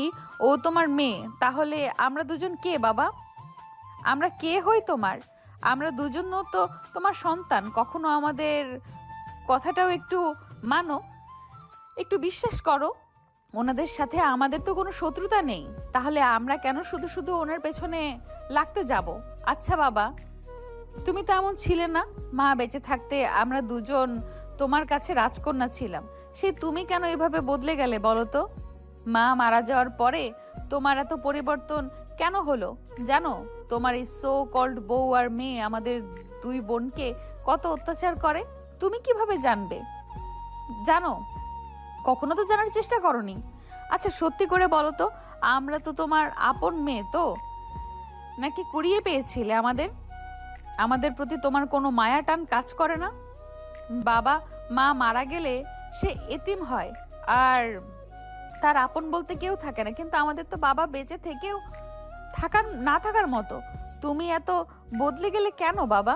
ও তোমার মেয়ে, তাহলে আমরা দুজন কে বাবা? আমরা কে হই তোমার? আমরা দুজনও তো তোমার সন্তান। কখনো আমাদের কথাটাও একটু মানো, একটু বিশ্বাস করো। ওনাদের সাথে আমাদের তো কোনো শত্রুতা নেই, তাহলে আমরা কেন শুধু শুধু ওনার পেছনে লাগতে যাব? আচ্ছা বাবা, তুমি তো এমন ছিলে না। মা বেঁচে থাকতে আমরা দুজন তোমার কাছে রাজকন্যা ছিলাম, সেই তুমি কেন এভাবে বদলে গেলে বলো তো? মা মারা যাওয়ার পরে তোমার এত পরিবর্তন কেন হলো জানো? তোমার এই সো কল্ড বউ আর মেয়ে আমাদের দুই বোনকে কত অত্যাচার করে, তুমি কিভাবে জানবে? জানো? কখনো তো জানার চেষ্টা করনি। আচ্ছা সত্যি করে বলো তো, আমরা তো তোমার আপন মেয়ে তো, নাকি কুড়িয়ে পেয়েছিলে আমাদের? আমাদের প্রতি তোমার কোনো মায়া টান কাজ করে না? বাবা মা মারা গেলে সে এতিম হয়, আর তার আপন বলতে কেউ থাকে না, কিন্তু আমাদের তো বাবা বেঁচে থেকেও থাকার না থাকার মতো। তুমি এত বদলে গেলে কেন বাবা?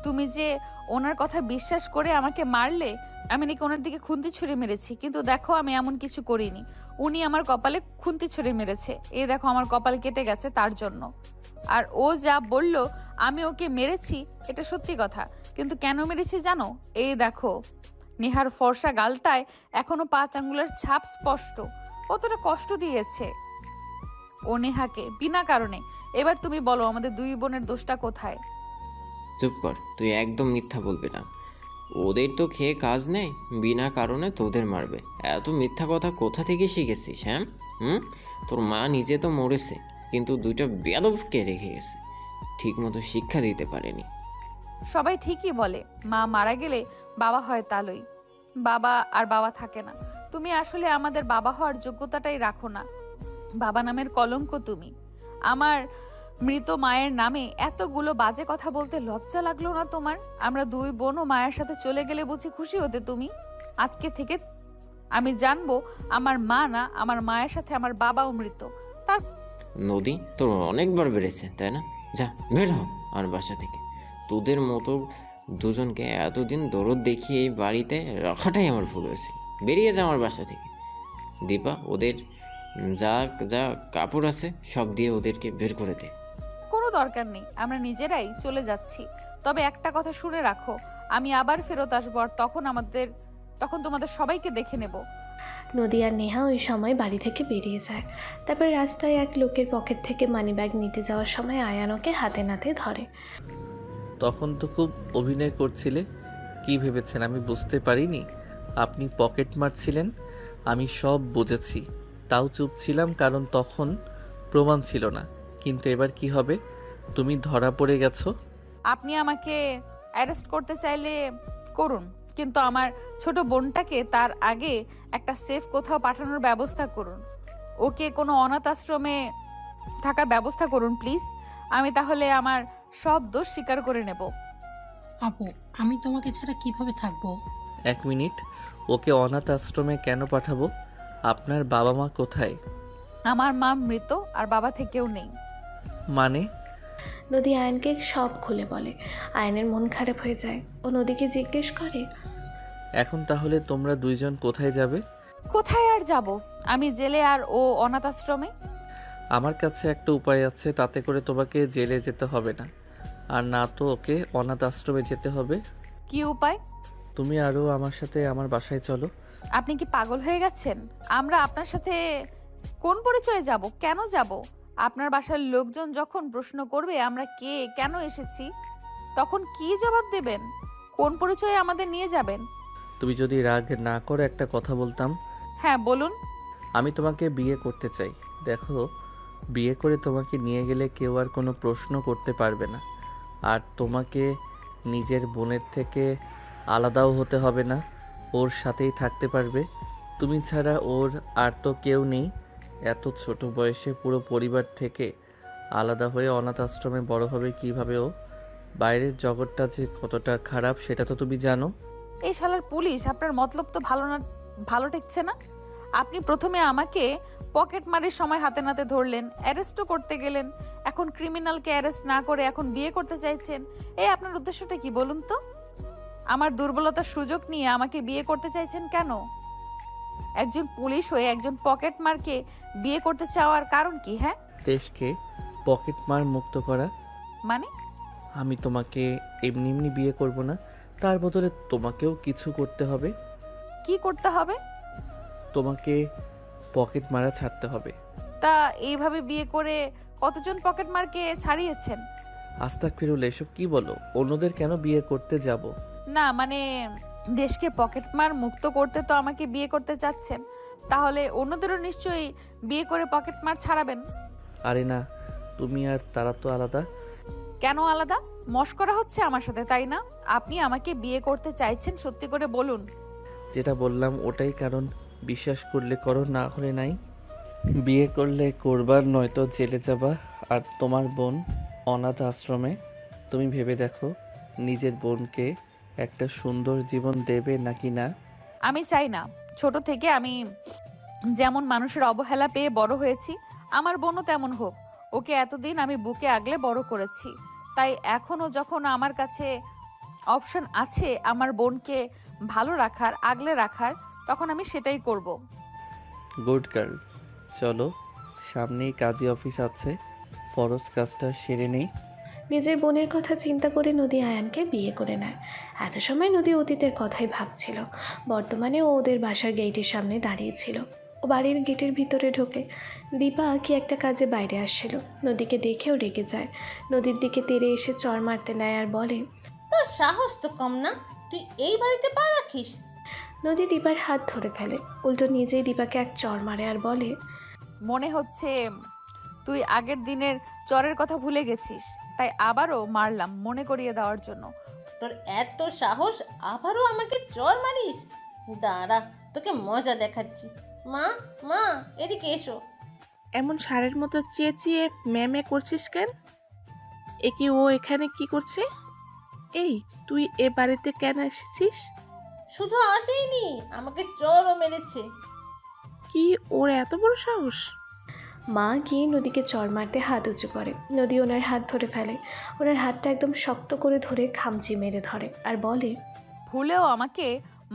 তুমি যে ওনার কথা বিশ্বাস করে আমাকে মারলে, আমি নাকি ওনার দিকে খুন্তি ছুঁড়ে মেরেছি, কিন্তু দেখো আমি এমন কিছু করিনি। উনি আমার কপালে খুন্তি ছুঁড়ে মেরেছে, এই দেখো আমার কপাল কেটে গেছে তার জন্য। আর ও যা বলল আমি ওকে মেরেছি, এটা সত্যি কথা, কিন্তু কেন মেরেছি জানো? এই দেখো নেহার ফর্সা গালটায় এখনো 5 আঙ্গুলের ছাপ স্পষ্ট। কতটা কষ্ট দিয়েছে ও নেহাকে বিনা কারণে। এবার তুমি বলো আমাদের দুই বোনের দোষটা কোথায়? চুপ কর, তুই একদম মিথ্যা বলবি না। ওদের তো খেয়ে কাজ নেই, বিনা কারণে তোদের মারবে। এত মিথ্যা কথা কোথা থেকে শিখেছিস? হ্যাঁ, তোর মা নিজে তো মরেছে, কিন্তু দুইটা বেয়াদবকে রেখে গেছে, ঠিক মতো শিক্ষা দিতে পারেনি। সবাই ঠিকই বলে মা মারা গেলে বাবা হয় তালই, বাবা আর বাবা থাকে না। তুমি আসলে আমাদের বাবা হওয়ার যোগ্যতাটাই রাখো না। বাবা নামের কলঙ্ক তুমি। আমার মৃত মায়ের নামে এতগুলো বাজে কথা বলতে লজ্জা লাগলো না তোমার? আমরা দুই বোনও মায়ের সাথে চলে গেলে বুঝি খুশি হতে তুমি? আজকে থেকে আমি জানবো আমার মা না, আমার মায়ের সাথে আমার বাবাও মৃত। তার নদী, তোর অনেকবার বেড়েছে তাই না? যা বের হ আমার বাসা থেকে। তোদের মতো দুজনকে এতদিন দরদ দেখিয়ে এই বাড়িতে রাখাটাই আমার ভুল হয়েছিল। বেরিয়ে যা আমার বাসা থেকে। দীপা, ওদের যা যা কাপড় আছে সব দিয়ে ওদেরকে বের করে দে। কোনো দরকার নেই, আমরা নিজেরাই চলে যাচ্ছি। তবে একটা কথা শুনে রাখো, আমি আবার ফেরত আসবো, আর তখন তোমাদের সবাইকে দেখে নেব। নদী আর নেহা ওই সময় বাড়ি থেকে বেরিয়ে যায়। তারপর রাস্তায় এক লোকের পকেট থেকে মানিব্যাগ নিতে যাওয়ার সময় আয়ান ওকে হাতে নাতে ধরে। তখন তো খুব অভিনয় করছিলে, কি ভেবেছেন আমি বুঝতে পারিনি? আপনি পকেট মারছিলেন, আমি সব বুঝেছি, তাও চুপ ছিলাম কারণ তখন প্রমাণ ছিল না। কিন্তু এবার কি হবে? তুমি ধরা পড়ে গেছো। আপনি আমাকে অ্যারেস্ট করতে চাইলে করুন, কিন্তু আমার ছোট বোনটাকে তার আগে একটা সেফ কোথাও পাঠানোর ব্যবস্থা করুন। ওকে কোনো অনাথ আশ্রমে থাকার ব্যবস্থা করুন প্লিজ। আমি তাহলে আমার সব দোষ স্বীকার করে নেব। আপু, আমি তোমাকে ছাড়া কিভাবে থাকবো? 1 মিনিট, ওকে অনাথ আশ্রমে কেন পাঠাবো? আপনার বাবা মা কোথায়? আমার মা মৃত আর বাবা থেকেও নেই। মানে? নদী আয়নকে সব খুলে বলে। আয়নের মন খারাপ হয়ে যায়। ও নদীকে জিজ্ঞেস করে, এখন তাহলে তোমরা দুইজন কোথায় যাবে? কোথায় আর যাব? আমি জেলে আর ও অনাথ আশ্রমে। আমার কাছে একটা উপায় আছে, তাতে করে তোমাকে জেলে যেতে হবে না, আর না তো ওকে অনাথ আশ্রমে যেতে হবে। কি উপায়? তুমি আরও আমার সাথে আমার বাসায় চলো। আপনি কি পাগল হয়ে গেছেন? আমরা আপনার সাথে কোন পরিচয়ে যাব? কেন যাব? আপনার বাসার লোকজন যখন প্রশ্ন করবে আমরা কে, কেন এসেছি, তখন কি জবাব দেবেন? কোন পরিচয়ে আমাদের নিয়ে যাবেন? তুমি যদি রাগ না করে একটা কথা বলতাম। হ্যাঁ বলুন। আমি তোমাকে বিয়ে করতে চাই। দেখো, বিয়ে করে তোমাকে নিয়ে গেলে কেউ আর কোনো প্রশ্ন করতে পারবে না, আর তোমাকে নিজের বোনের থেকে আলাদাও হতে হবে না, ওর সাথেই থাকতে পারবে। তুমি ছাড়া ওর আর তো কেউ নেই। এত ছোট বয়সে পুরো পরিবার থেকে আলাদা হয়ে অনাথ আশ্রমে বড় হবে কিভাবে ও? বাইরের জগৎটা যে কতটা খারাপ সেটা তো তুমি জানো। এই শালার পুলিশ, আপনার মতলব তো ভালো ঠেকছে না। আপনি প্রথমে আমাকে পকেট মারের সময় হাতে নাতে ধরলেন, অ্যারেস্টও করতে গেলেন, এখন ক্রিমিনালকে অ্যারেস্ট না করে এখন বিয়ে করতে চাইছেন। এই আপনার উদ্দেশ্যটা কি বলুন তো? আমার দুর্বলতার সুযোগ নিয়ে আমাকে বিয়ে করতে চাইছেন কেন? একজন পুলিশ হয়ে একজন পকেট মারকে বিয়ে করতে চাওয়ার কারণ কি? হ্যাঁ, দেশকে পকেট মার মুক্ত করা। মানে? আমি তোমাকে এমনি এমনি বিয়ে করব না, তার বদলে তোমাকেও কিছু করতে হবে। কি করতে হবে? তোমাকে পকেট মারা ছাড়তে হবে। তা এইভাবে বিয়ে করে কতজন পকেট মারকে ছাড়িয়েছেন? আস্তাগফিরুল্লাহ, এসব কি বলো? অন্যদের কেন বিয়ে করতে যাব? না মানে দেশকে পকেটমার মুক্ত করতে তো আমাকে বিয়ে করতে চাচ্ছেন, তাহলে অন্যদেরও নিশ্চয়ই বিয়ে করে পকেটমার ছাড়াবেন। আরে না, তুমি আর তারা তো আলাদা। কেন আলাদা? মশকরা হচ্ছে আমার সাথে, তাই না? আপনি আমাকে বিয়ে করতে চাইছেন, সত্যি করে বলুন। যেটা বললাম ওটাই কারণ, বিশ্বাস করলে করো, না হলে নাই। বিয়ে করলে করবার, নয়তো জেলে যাবা, আর তোমার বোন অনাথ আশ্রমে। তুমি ভেবে দেখো, নিজের বোনকে একটা সুন্দর জীবন দেবে নাকি না? আমি চাই না। ছোট থেকে আমি যেমন মানুষের অবহেলা পেয়ে বড় হয়েছি, আমার বোনও তেমন হোক। ওকে এতদিন আমি বুকে আগলে বড় করেছি, তাই এখনো যখন আমার কাছে অপশন আছে আমার বোনকে ভালো রাখার, আগলে রাখার, তখন আমি সেটাই করব। গুড গার্ল, চলো, সামনেই কাজী অফিস আছে, ফরজ কাজটা সেরে নেই। নিজের বোনের কথা চিন্তা করে নদী আয়ানকে বিয়ে করে নেয়। এত সময় নদী অতীতের কথাই ভাবছিল। বর্তমানে ও ওদের বাসার গেটের সামনে দাঁড়িয়েছিল। ও বাড়ির গেটের ভিতরে ঢোকে। দীপা কি একটা কাজে বাইরে আসছিল। নদীকে দেখেও রেগে যায়। নদীর দিকে তেড়ে এসে চড় মারতে নেয় আর বলে, তোর সাহস তো কম না, তুই এই বাড়িতে পা রাখিস? নদী দীপার হাত ধরে ফেলে, উল্টো নিজেই দীপাকে এক চড় মারে আর বলে, মনে হচ্ছে তুই আগের দিনের চরের কথা ভুলে গেছিস, তাই আবারও মারলাম মনে করিয়ে দেওয়ার জন্য। তোর এত সাহস, আবারও আমাকে চড় মারিস? দাঁড়া, তোকে মজা দেখাচ্ছি। মা, মা, এদিকে এসো। এমন ষাঁড়ের মতো চেঁচিয়ে ম্যামে করছিস কেন? ও এখানে কি করছে? এই, তুই এ বাড়িতে কেন এসেছিস? শুধু আসেইনি, আমাকে চড়ও মেরেছে। কি, ওর এত বড় সাহস? মা গিয়ে নদীকে চড় মারতে হাত উঁচু করে। নদী ওনার হাত ধরে ফেলে, ওনার হাতটা একদম শক্ত করে ধরে খামচি মেরে ধরে আর বলে, ভুলেও আমাকে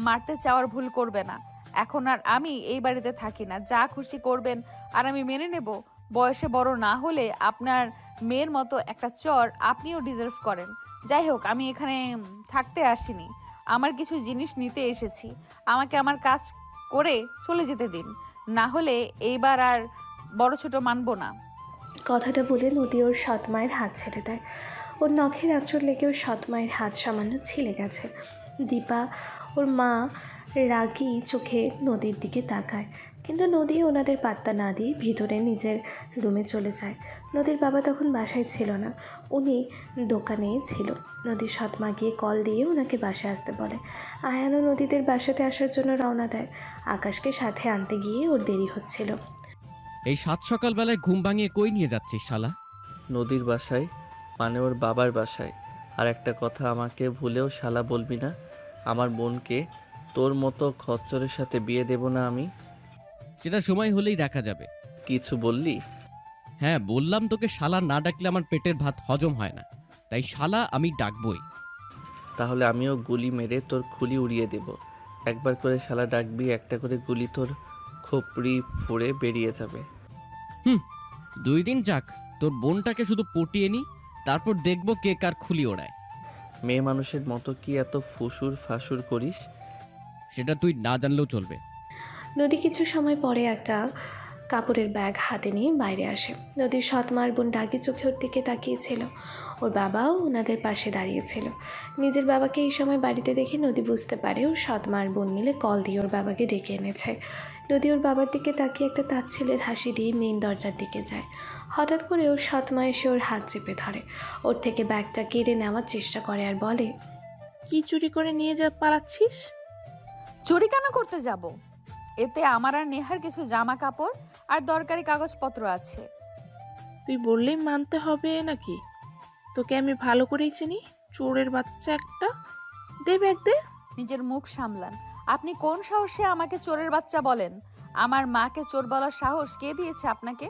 মারতে চাওয়ার ভুল করবে না। এখন আর আমি এই বাড়িতে থাকি না, যা খুশি করবেন আর আমি মেনে নেব। বয়সে বড় না হলে আপনার মেয়ের মতো একটা চর আপনিও ডিজার্ভ করেন। যাই হোক, আমি এখানে থাকতে আসিনি, আমার কিছু জিনিস নিতে এসেছি। আমাকে আমার কাজ করে চলে যেতে দিন, না হলে এইবার আর বড় ছোট মানব না। কথাটা বলে নদী ওর সৎ মায়ের হাত ছেড়ে দেয়। ওর নখের আঁচড় লেগে ওর সৎ মায়ের হাত সামান্য ছিলে গেছে। দীপা, ওর মা রাগী চোখে নদীর দিকে তাকায়, কিন্তু নদী ওনাদের পাত্তা না দিয়ে ভিতরে নিজের রুমে চলে যায়। নদীর বাবা তখন বাসায় ছিল না, উনি দোকানে ছিল। নদীর সৎ মা গিয়ে কল দিয়ে ওনাকে বাসায় আসতে বলে। আয়ানও নদীদের বাসাতে আসার জন্য রওনা দেয়। আকাশকে সাথে আনতে গিয়ে ওর দেরি হচ্ছিল। এই সাত সকালবেলায় ঘুম ভাঙিয়ে কই নিয়ে যাচ্ছিস শালা? নদীর বাসায়, মানে ওর বাবার বাসায়। আর একটা কথা, আমাকে ভুলেও শালা বলবি না। আমার বোনকে তোর মতো খচ্চরের সাথে বিয়ে দেব না আমি। সেটা সময় হলেই দেখা যাবে। কিছু বললি? হ্যাঁ, বললাম তোকে শালা না ডাকলে আমার পেটের ভাত হজম হয় না, তাই শালা আমি ডাকবই। তাহলে আমিও গুলি মেরে তোর খুলি উড়িয়ে দেব। একবার করে শালা ডাকবি, একটা করে গুলি তোর খোপড়ি ফুঁড়ে বেরিয়ে যাবে। 2 দিন যাক, তোর বোনটাকে শুধু পটিয়ে নি, তারপর দেখবো কে কার খুলি ওড়ায়। মেয়ে মানুষের মতো কি এত ফুসুর ফাসুর করিস? সেটা তুই না জানলেও চলবে। নদী কিছু সময় পরে একটা কাপড়ের ব্যাগ হাতে নিয়ে বাইরে আসে। নদীর সৎ মার বোন রাগী চোখে ওর দিকে তাকিয়েছিল। ওর বাবাও ওনাদের পাশে দাঁড়িয়েছিল। নিজের বাবাকে এই সময় বাড়িতে দেখে নদী বুঝতে পারে ওর সৎ মার বোন মিলে কল দিয়ে ওর বাবাকে ডেকে এনেছে। নদী ওর বাবার দিকে তাকিয়ে একটা তাচ্ছিলের হাসি দিয়ে মেইন দরজার দিকে যায়। হঠাৎ করে ওর সৎ মা এসে ওর হাত চেপে ধরে, ওর থেকে ব্যাগটা কেড়ে নেওয়ার চেষ্টা করে আর বলে, কি চুরি করে নিয়ে পালাচ্ছিস? চুরি কেন করতে যাব? এতে আমার আর নেহার কিছু জামা কাপড় আর দরকারি কাগজপত্র আছে। তুই বললেই মানতে হবে নাকি? তোকে আমি ভালো করেই চিনি, চোরের বাচ্চা একটা। দে ব্যাগ দে। নিজের মুখ সামলান। আপনি কোন সাহসে আমাকে চোরের বাচ্চা বলেন? আমার মাকে চোর বলার সাহস কে দিয়েছে আপনাকে?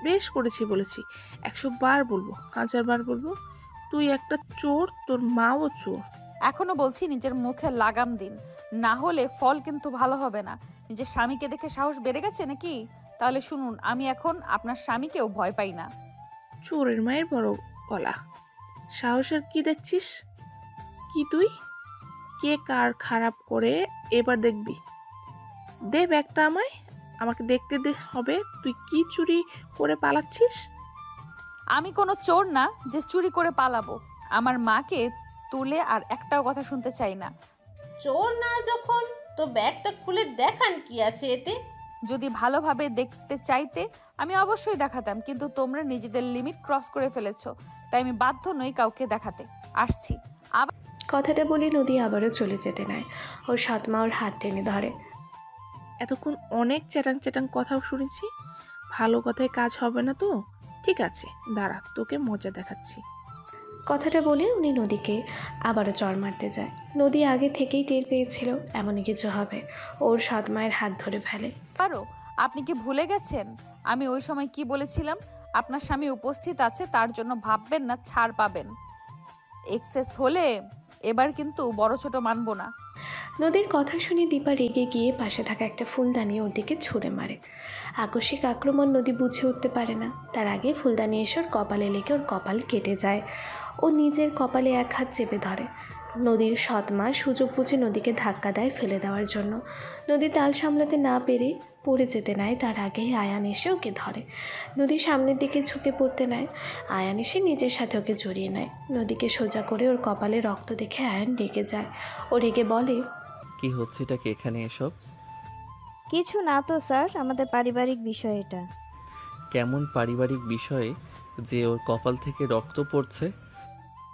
বেশ করেছি বলেছি, 100 বার বলবো, 1000 বার বলবো, তুই একটা চোর, তোর মাও চোর। এখনো বলছি নিজের মুখে লাগাম দিন, না হলে ফল কিন্তু ভালো হবে না। নিজের স্বামীকে দেখে সাহস বেড়ে গেছে নাকি? তাহলে শুনুন, আমি এখন আপনার স্বামীকেও ভয় পাই না। চোরের মায়ের বড় গলা, সাহসের কি দেখছিস? কি তুই? কে কার খারাপ করে এবার দেখবি। দে ব্যাগটা আমায়, আমাকে দেখতে হবে তুই কি চুরি করে পালাচ্ছিস। আমি কোনো চোর না যে চুরি করে পালাবো। আমার মাকে তুলে আর একটাও কথা শুনতে চাই না। চোর না যখন, তো ব্যাগটা খুলে দেখান কি আছে এতে। যদি ভালোভাবে দেখতে চাইতে আমি অবশ্যই দেখাতাম, কিন্তু তোমরা নিজেদের লিমিট ক্রস করে ফেলেছো, তাই আমি বাধ্য নই কাউকে দেখাতে। আসছি। আবার কথাটা বলে নদী আবারও চলে যেতে নেয়। ওর সৎ মা ওর হাত টেনে ধরে। এতক্ষণ অনেক চ্যাটাং চ্যাটাং কথাও শুনেছি, ভালো কথায় কাজ হবে না তো? ঠিক আছে, দাঁড়া, তোকে মজা দেখাচ্ছি। কথাটা বলে উনি নদীকে আবারও চড় মারতে যায়। নদী আগে থেকেই টের পেয়েছিল এমনই কিছু হবে, ওর সৎ মায়ের হাত ধরে ফেলে। পারো, আপনি কি ভুলে গেছেন আমি ওই সময় কি বলেছিলাম? আপনার স্বামী উপস্থিত আছে, তার জন্য ভাববেন না ছাড় পাবেন। এক্সেস হলে এবার কিন্তু বড় ছোট মানবো না। নদীর কথা শুনে দীপা রেগে গিয়ে পাশে থাকা একটা ফুলদানি ওর দিকে ছুঁড়ে মারে। আকস্মিক আক্রমণ নদী বুঝে উঠতে পারে না, তার আগে ফুলদানি এসে ওর কপালে লেগে ওর কপাল কেটে যায়। ও নিজের কপালে এক হাত চেপে ধরে। নদীর সৎ মা সুযোগ বুঝে নদীকে ধাক্কা দেয় ফেলে দেওয়ার জন্য। নদী তাল সামলাতে না পেরে পড়ে যেতে নেয় তার আগেই আয়ান এসে ওকে ধরে। নদী সামনের দিকে ঝুঁকে পড়তে নেয়। আয়ান এসে নিজের সাথে ওকে জড়িয়ে নেয়। নদীকে সোজা করে ওর কপালে রক্ত দেখে আয়ান রেগে যায়। ও রেগে বলে, কি হচ্ছে এটা কি এখানে এসব? কিছু না তো স্যার, আমাদের পারিবারিক বিষয় এটা। কেমন পারিবারিক বিষয়ে যে ওর কপাল থেকে রক্ত পড়ছে?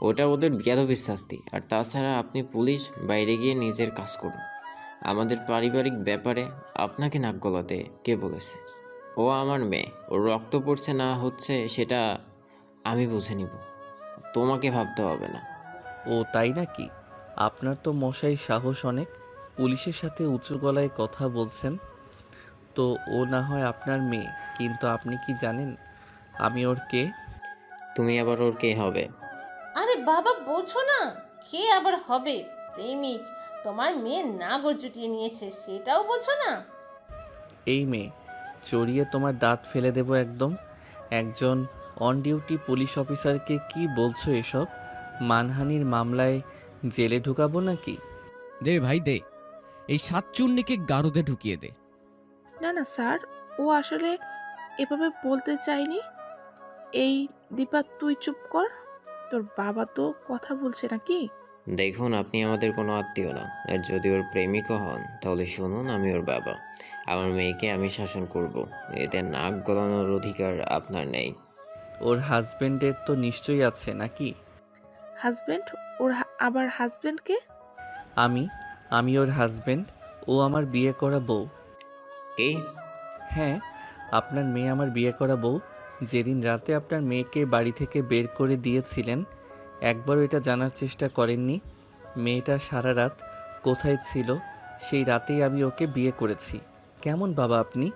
ওটা ওদের বেয়াদবির শাস্তি। আর তাছাড়া আপনি পুলিশ, বাইরে গিয়ে নিজের কাজ করুন। আমাদের পারিবারিক ব্যাপারে আপনাকে নাক গলাতে কে বলেছে? ও আমার মেয়ে, ওর রক্ত পড়ছে না হচ্ছে সেটা আমি বুঝে নিব, তোমাকে ভাবতে হবে না। ও তাই নাকি? আপনার তো মশাই সাহস অনেক, পুলিশের সাথে উঁচু গলায় কথা বলছেন। তো ও না হয় আপনার মেয়ে, কিন্তু আপনি কি জানেন আমি ওর কে? তুমি আবার ওর কে হবে? আরে বাবা, বোঝো না, কে আবার হবে? প্রেমিক। তোমার মেয়ের নাগর জুটিয়ে নিয়েছে, সেটাও বোঝো না? এই মেয়ে চড়িয়ে তোমার দাঁত ফেলে দেব একদম। একজন অন ডিউটি পুলিশ অফিসারকে কি বলছো এসব? মানহানির মামলায় জেলে ঢুকাবো নাকি? দে ভাই দে, এই সাতচুন্নিকে গারদে ঢুকিয়ে দে। না না স্যার, ও আসলে এভাবে বলতে চাইনি। এই দীপা, তুই চুপ কর, তোর বাবা তো কথা বলছে নাকি? দেখুন, আপনি আমাদের কোনো আত্মীয় না, আর যদি ওর প্রেমিকও হন তাহলে শুনুন, আমি ওর বাবা। আমার মেয়েকে আমি শাসন করব, এতে নাক গলানোর অধিকার আপনার নেই। ওর হাজবেন্ডের তো নিশ্চয়ই আছে নাকি? হাজবেন্ড? ওর আবার হাজবেন্ডকে? আমি ওর হাজবেন্ড, ও আমার বিয়ে করা বউ। কি? হ্যাঁ, আপনার মেয়ে আমার বিয়ে করা বউ। যেদিন রাতে আপনার মেয়েকে বাড়ি থেকে বের করে দিয়েছিলেন, একবারও এটা জানার চেষ্টা করেননি মেয়েটা সারা রাত কোথায় ছিল? সেই রাতেই আমি ওকে বিয়ে করেছি। কেমন বাবা আপনি,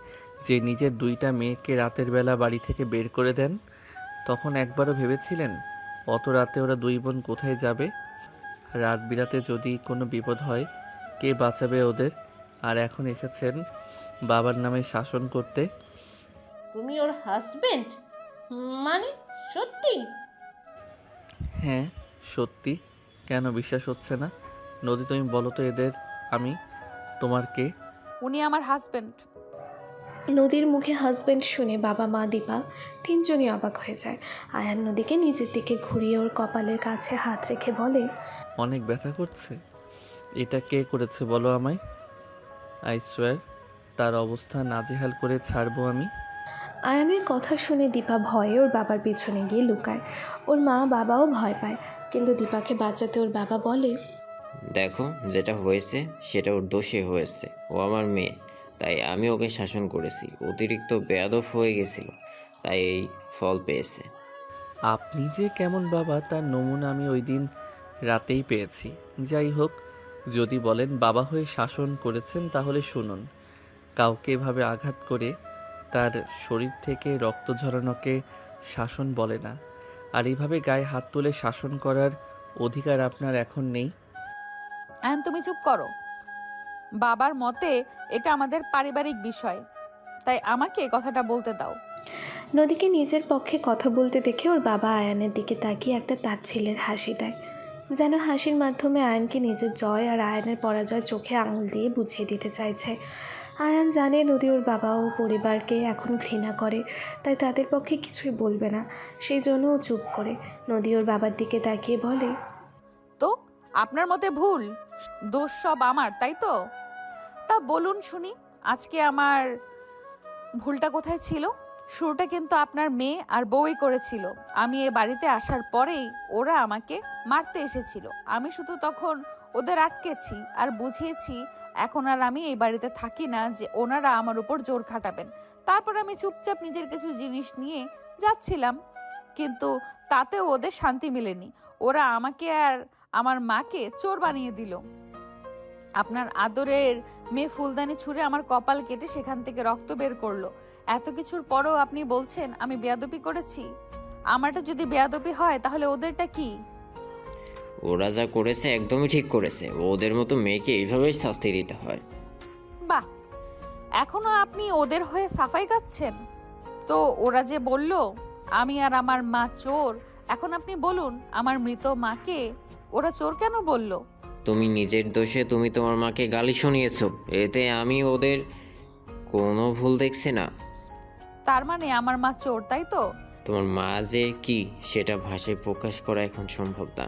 যে নিজের দুইটা মেয়েকে রাতের বেলা বাড়ি থেকে বের করে দেন? তখন একবারও ভেবেছিলেন অত রাতে ওরা দুই বোন কোথায় যাবে? রাত বিরাতে যদি কোনো বিপদ হয় কে বাঁচাবে ওদের? আর এখন এসেছেন বাবার নামে শাসন করতে। তুমি ওর হাজবেন্ড? মানে সত্যি? হ্যাঁ সত্যি। কেন বিশ্বাস হচ্ছে না? নদী, তুমি বলো তো এদের আমি তোমার কে? উনি আমার হাজবেন্ড। নদীর মুখে হাজবেন্ড শুনে বাবা মা দীপা তিনজনই অবাক হয়ে যায়। আয়ান নদীকে নিজের দিকে ঘুরিয়ে ওর কপালের কাছে হাত রেখে বলে, অনেক ব্যথা করছে। এটা কে করেছে বলো আমায়? আই সোয়ার তার অবস্থা নাজেহাল করে ছাড়বো আমি। আয়ানের কথা শুনে দীপা ভয়ে ওর বাবার পিছনে গিয়ে লুকায়। ওর মা বাবাও ভয় পায়, কিন্তু দীপাকে বাঁচাতে ওর বাবা বলে, দেখো, যেটা হয়েছে সেটা ওর দোষে হয়েছে। ও আমার মেয়ে, তাই আমি ওকে শাসন করেছি। অতিরিক্ত বেয়াদব হয়ে গেছিল, তাই এই ফল পেয়েছে। আপনি যে কেমন বাবা তার নমুনা আমি ওই দিন রাতেই পেয়েছি। যাই হোক, যদি বলেন বাবা হয়ে শাসন করেছেন তাহলে শুনুন, কাউকে এভাবে আঘাত করে তার শরীর থেকে রক্ত ঝরানোকে শাসন বলে না। আর এইভাবে গায়ে হাত তুলে শাসন করার অধিকার আপনার এখন নেই। এখন তুমি চুপ করো। বাবার মতে এটা আমাদের পারিবারিক বিষয়, তাই আমাকে কথাটা বলতে দাও। নদীকে নিজের পক্ষে কথা বলতে দেখে ওর বাবা আয়ানের দিকে তাকিয়ে একটা তাচ্ছিল্যের হাসি দেয়, যেন হাসির মাধ্যমে আয়ানকে নিজের জয় আর আয়ানের পরাজয় চোখে আঙুল দিয়ে বুঝিয়ে দিতে চাইছে। আয়ান জানে নদী ওর বাবা ও পরিবারকে এখন ঘৃণা করে, তাই তাদের পক্ষে কিছুই বলবে না। সেই জন্য ও চুপ করে নদী ওর বাবার দিকে তাকিয়ে বলে, তো আপনার মতে ভুল, দোষ সব আমার, তাই তো? তা বলুন শুনি, আজকে আমার ভুলটা কোথায় ছিল? শুরুটা কিন্তু আপনার মেয়ে আর বউই করেছিল। আমি এ বাড়িতে আসার পরেই ওরা আমাকে মারতে এসেছিল। আমি শুধু তখন ওদের আটকেছি আর বুঝিয়েছি এখন আর আমি এই বাড়িতে থাকি না, যে ওনারা আমার উপর জোর খাটাবেন। তারপর আমি চুপচাপ নিজের কিছু জিনিস নিয়ে যাচ্ছিলাম, কিন্তু তাতেও ওদের শান্তি মেলেনি। ওরা আমাকে আর আমার মাকে চোর বানিয়ে দিল। আপনার আদরের মেয়ে ফুলদানি ছুঁড়ে আমার কপাল কেটে সেখান থেকে রক্ত বের করলো। এত কিছুর পরেও আপনি বলছেন আমি বেয়াদবি করেছি? আমারটা যদি বেয়াদবি হয় তাহলে ওদেরটা কি? ওরা যা করেছে একদমই ঠিক করেছে। ওদের মতো মেয়েকে এইভাবেই শাস্তি দিতে হয়। বাহ, এখনো আপনি ওদের হয়ে সাফাই গাচ্ছেন? তো ওরা যে বলল আমি আর আমার মা চোর, এখন আপনি বলুন আমার মৃত মাকে ওরা চোর কেন বলল? তুমি নিজের দোষে তুমি তোমার মাকে গালি শুনিয়েছো, এতে আমি ওদের কোনো ভুল দেখছি না। তার মানে আমার মা চোর, তাই তো? তোমার মা যে কি সেটা ভাষায় প্রকাশ করা এখন সম্ভব না।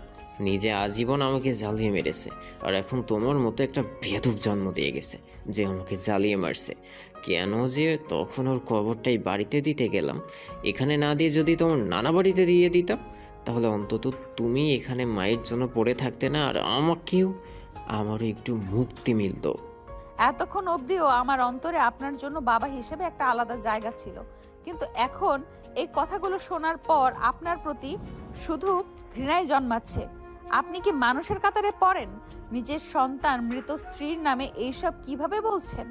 নিজে আজীবন আমাকে জ্বালিয়ে মেরেছে, আর এখন তোমার মতো একটা বেয়াদব জন্ম দিয়ে গেছে যে আমাকে জ্বালিয়ে মারছে। কেন যে তখন ওর কবরটাই বাড়িতে দিতে গেলাম, এখানে না দিয়ে যদি তোমার নানা বাড়িতে দিয়ে দিতাম, তাহলে অন্তত তুমি এখানে মায়ের জন্য পড়ে থাকতে না, আর আমারও একটু মুক্তি মিলতো। এতক্ষণ অবধিও আমার অন্তরে আপনার জন্য বাবা হিসেবে একটা আলাদা জায়গা ছিল, কিন্তু এখন এই কথাগুলো শোনার পর আপনার প্রতি শুধু ঘৃণাই জন্মাচ্ছে। আপনি কি মানুষের কাতারে পড়েন? নিজের সন্তান মৃত স্ত্রীর নামে এইসব কিভাবে বলছেন?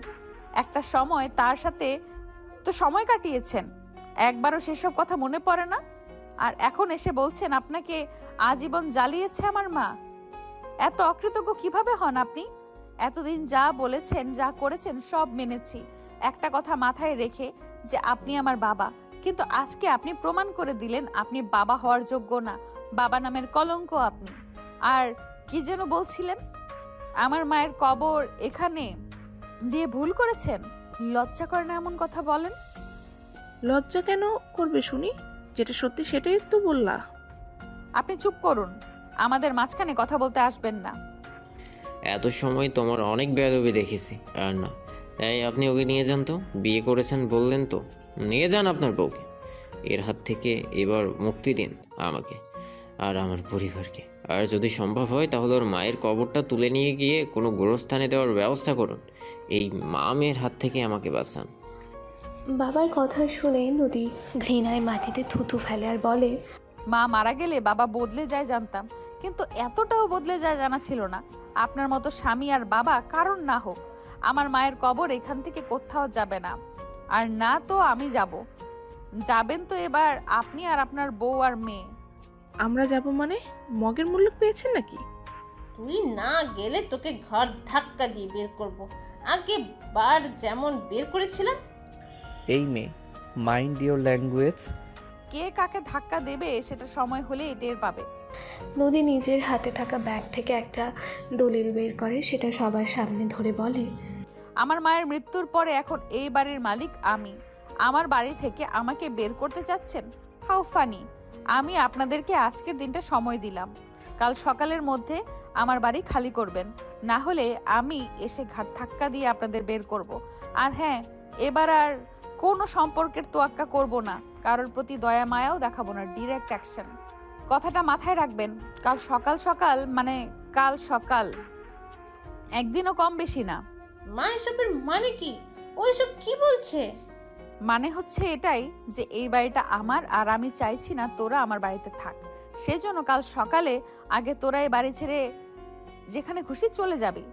একটা সময় তার সাথে তো সময় কাটিয়েছেন, একবারও সেসব কথা মনে পড়ে না? আর এখন এসে বলছেন আপনাকে আজীবন জ্বালিয়েছে আমার মা। এত অকৃতজ্ঞ কিভাবে হন আপনি? এতদিন যা বলেছেন, যা করেছেন সব মেনেছি, একটা কথা মাথায় রেখে যে আপনি আমার বাবা। কিন্তু আজকে আপনি প্রমাণ করে দিলেন আপনি বাবা হওয়ার যোগ্য না, বাবা নামের কলঙ্ক আপনি। আর কি যেন বলছিলেন, আমার মায়ের কবর এখানে দিয়ে ভুল করেছেন? লজ্জা করে না এমন কথা বলেন? লজ্জা কেন করবে শুনি? যেটা সত্যি সেটাই তো বললা। আপনি চুপ করুন, আমাদের মাঝখানে কথা বলতে আসবেন না। এত সময় তোমার অনেক বেয়াদবি দেখেছি, আর না। এই আপনি ওকে নিয়ে যান তো, বিয়ে করেছেন বললেন তো, নিয়ে যান আপনার বউকে। এর হাত থেকে এবার মুক্তি দিন আমাকে আর আমার পরিবারকে। আর যদি সম্ভব হয় তাহলে ওর মায়ের কবরটা তুলে নিয়ে গিয়ে কোনো গোরস্থানে দেওয়ার ব্যবস্থা করুন। এই মা মেয়ের হাত থেকে আমাকে বাঁচান। বাবার কথা শুনে নদী ঘৃণায় মাটিতে থুতু ফেলে আর বলে, মা মারা গেলে বাবা বদলে যায় জানতাম, কিন্তু এতটাও বদলে যায় জানা ছিল না। আপনার মতো স্বামী আর বাবা কারণ না হোক, আমার মায়ের কবর এখান থেকে কোথাও যাবে না। আর না তো আমি যাব। যাবেন তো এবার আপনি আর আপনার বউ আর মেয়ে। আমরা যাব মানে? মগের মূল্য পেয়েছেন নাকি? তুই না গেলে তোকে ঘর ধাক্কা দিয়ে বের করব, আগে বার যেমন বের করেছিলাম। এই মেয়ে, মাইন্ড ইওর ল্যাঙ্গুয়েজ। কে কাকে ধাক্কা দেবে সেটা সময় হলে টের পাবে। নদী নিজের হাতে থাকা ব্যাগ থেকে একটা দলিল বের করে, সেটা সবার সামনে ধরে বলে, আমার মায়ের মৃত্যুর পরে এখন এই বাড়ির মালিক আমি। আমার বাড়ি থেকে আমাকে বের করতে চাচ্ছেন? How funny. আমি আপনাদেরকে আজকের দিনটা সময় দিলাম, কাল সকালের মধ্যে আমার বাড়ি খালি করবেন, না হলে আমি এসে ঘাট ধাক্কা দিয়ে আপনাদের বের করব। আর হ্যাঁ, এবার আর কোনো সম্পর্কের তোয়াক্কা করব না, কারোর প্রতি দয়া মায়াও দেখাবো না, ডিরেক্ট অ্যাকশন। কথাটা মাথায় রাখবেন। কাল সকাল মানে কাল সকাল, একদিনও কম বেশি না। মা এসবের মানে কি? ওইসব কি বলছে? মানে হচ্ছে এটাই যে এই বাড়িটা আমার, আর আমি চাইছি না তোরা আমার বাড়িতে থাক। সেজন্য কাল সকালে আগে তোরা এই বাড়ি ছেড়ে যেখানে খুশি চলে যাবি।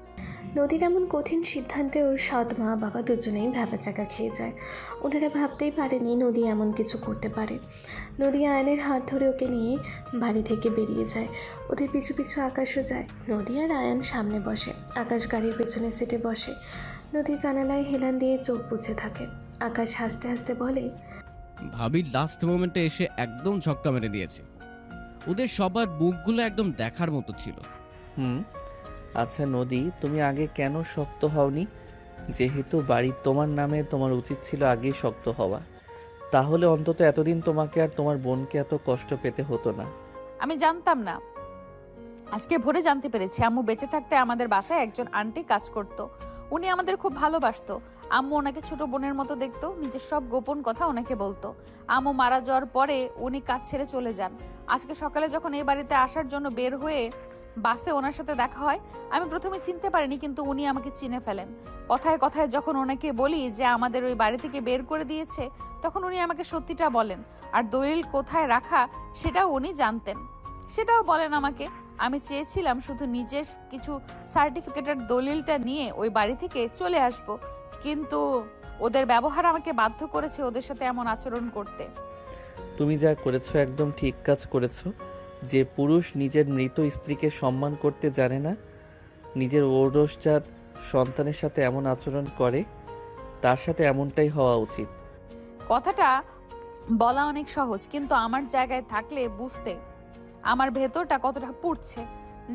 নদীর এমন কঠিন সিদ্ধান্তে ওর সৎ মা বাবা দুজনেই ভ্যাবাচাকা খেয়ে যায়। ওনারা ভাবতেই পারেনি নদী এমন কিছু করতে পারে। নদী আয়নের হাত ধরে ওকে নিয়ে বাড়ি থেকে বেরিয়ে যায়। ওদের পিছু পিছু আকাশও যায়। নদী আর আয়ান সামনে বসে, আকাশ গাড়ির পেছনে সিটে বসে। নদী জানালায় হেলান দিয়ে চোখ বুঝে থাকে। আকাশ হাসতে হাসতে বলে, ভাবি লাস্ট মোমেন্টে এসে একদম ছক্কা মেরে দিয়েছে। ওদের সবার মুখগুলো একদম দেখার মতো ছিল। আচ্ছা নদী, তুমি আগে কেন শক্ত হওনি? যেহেতু বাড়ি তোমার নামে, তোমার উচিত ছিল আগেই শক্ত হওয়া। তাহলে অন্তত এতদিন তোমাকে আর তোমার বোনকে এত কষ্ট পেতে হতো না। আমি জানতাম না, আজকে ভোরে জানতে পেরেছি। আম্মু বেঁচে থাকতে আমাদের বাসায় একজন আন্টি কাজ করত। উনি আমাদের খুব ভালোবাসতো। আম্মু ওনাকে ছোট বোনের মতো দেখতো, নিজের সব গোপন কথা ওনাকে বলতো। আম্মু মারা যাওয়ার পরে উনি কাজ ছেড়ে চলে যান। আজকে সকালে যখন এই বাড়িতে আসার জন্য বের হয়ে বাসে ওনার সাথে দেখা হয়, আমি প্রথমে চিনতে পারিনি, কিন্তু উনি আমাকে চিনে ফেলেন। কথায় কথায় যখন ওনাকে বলি যে আমাদের ওই বাড়ি থেকে বের করে দিয়েছে, তখন উনি আমাকে সত্যিটা বলেন। আর দলিল কোথায় রাখা সেটাও উনি জানতেন, সেটাও বলেন আমাকে। আমি চেয়েছিলাম শুধু নিজের কিছু সার্টিফিকেটের দলিলটা নিয়ে ওই বাড়ি থেকে চলে আসব, কিন্তু ওদের ব্যবহার আমাকে বাধ্য করেছে ওদের সাথে এমন আচরণ করতে। তুমি যা করেছো একদম ঠিক কাজ করেছো। যে পুরুষ নিজের মৃত স্ত্রীকে সম্মান করতে জানে না, নিজের ঔরসজাত সন্তানের সাথে এমন আচরণ করে, তার সাথে এমনটাই হওয়া উচিত। কথাটা বলা অনেক সহজ, কিন্তু আমার জায়গায় থাকলে বুঝতে আমার ভেতরটা কতটা পুড়ছে।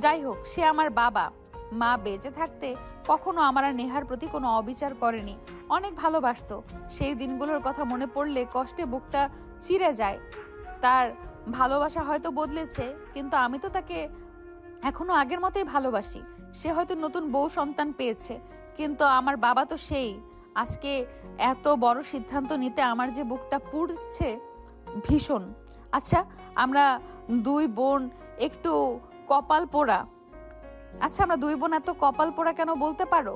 যাই হোক, সে আমার বাবা, মা বেঁচে থাকতে কখনো আমার আর নেহার প্রতি কোনো অবিচার করেনি, অনেক ভালোবাসতো। সেই দিনগুলোর কথা মনে পড়লে কষ্টে বুকটা চিরে যায়। তার ভালোবাসা হয়তো বদলেছে, কিন্তু আমি তো তাকে এখনো আগের মতোই ভালোবাসি। সে হয়তো নতুন বউ সন্তান পেয়েছে, কিন্তু আমার বাবা তো সেই। আজকে এত বড় সিদ্ধান্ত নিতে আমার যে বুকটা পুড়ছে ভীষণ। আচ্ছা, আমরা দুই বোন একটু কপাল পোড়া। আচ্ছা, আমরা দুই বোন এত কপাল পোড়া কেন বলতে পারো?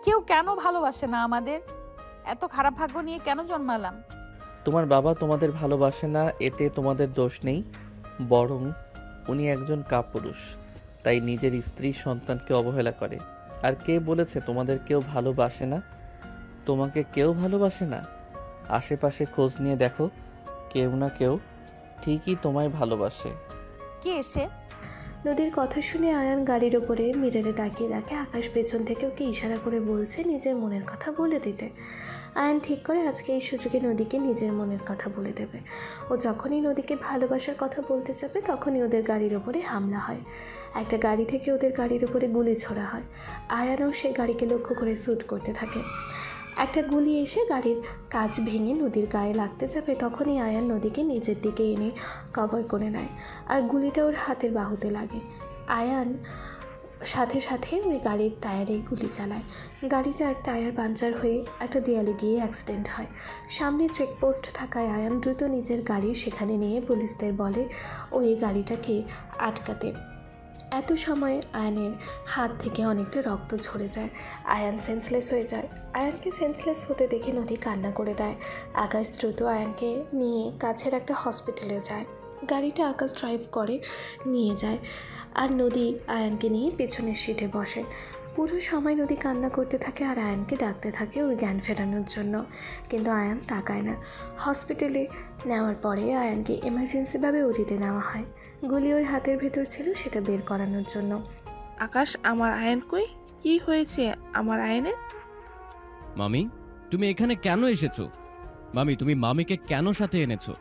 কেউ কেন ভালোবাসে না আমাদের? এত খারাপ ভাগ্য নিয়ে কেন জন্মালাম? তোমার বাবা তোমাদের ভালোবাসে না, এতে তোমাদের দোষ নেই। বরং উনি একজন কাপুরুষ, তাই নিজের স্ত্রী সন্তানকে অবহেলা করে। আর কে বলেছে তোমাদের কেউ ভালোবাসে না? তোমাকে কেউ ভালোবাসে না? আশেপাশে খোঁজ নিয়ে দেখো, কেউ না কেউ ঠিকই তোমায় ভালোবাসে। কে এসে? নদীর কথা শুনে আয়ান গাড়ির ওপরে মিররে তাকিয়ে দেখে আকাশ পেছন থেকে ওকে ইশারা করে বলছে নিজের মনের কথা বলে দিতে। আয়ান ঠিক করে আজকে এই সুযোগে নদীকে নিজের মনের কথা বলে দেবে। ও যখনই নদীকে ভালোবাসার কথা বলতে যাবে তখনই ওদের গাড়ির ওপরে হামলা হয়। একটা গাড়ি থেকে ওদের গাড়ির ওপরে গুলি ছোড়া হয়। আয়ানও সে গাড়িকে লক্ষ্য করে শ্যুট করতে থাকে। একটা গুলি এসে গাড়ির কাঁচ ভেঙে নদীর গায়ে লাগতে যাবে, তখনই আয়ান নদীকে নিজের দিকে এনে কভার করে নেয় আর গুলিটা ওর হাতের বাহুতে লাগে। আয়ান সাথে সাথে ওই গাড়ির টায়ারে গুলি চালায়। গাড়িটার টায়ার পাঞ্চার হয়ে একটা দেয়ালে গিয়ে অ্যাক্সিডেন্ট হয়। সামনে চেকপোস্ট থাকায় আয়ান দ্রুত নিজের গাড়ি সেখানে নিয়ে পুলিশদের বলে ওই গাড়িটাকে আটকাতে। এত সময় আয়ানের হাত থেকে অনেকটা রক্ত ঝরে যায়। আয়ান সেন্সলেস হয়ে যায়। আয়ানকে সেন্সলেস হতে দেখে নদী কান্না করে দেয়। আকাশ দ্রুত আয়ানকে নিয়ে কাছের একটা হসপিটালে যায়। গাড়িটা আকাশ ড্রাইভ করে নিয়ে যায় আর নদী আয়ানকে নিয়ে পেছনের সিটে বসে। পুরো সময় নদী কান্না করতে থাকে আর আয়ানকে ডাকতে থাকে ওর জ্ঞান ফেরানোর জন্য, কিন্তু আয়ান তাকায় না। হসপিটালে নেওয়ার পরে আয়ানকে এমার্জেন্সিভাবে ওটিতে নেওয়া হয়। গুলি ওর হাতের ভেতর ছিল, সেটা বের করানোর জন্য। আকাশ, আমার আয়ন কই? কি হয়েছে আমার আয়নের? মামি, তুমি এখানে কেন এসেছো? মামি, তুমি মামিকে কেন সাথে এনেছো?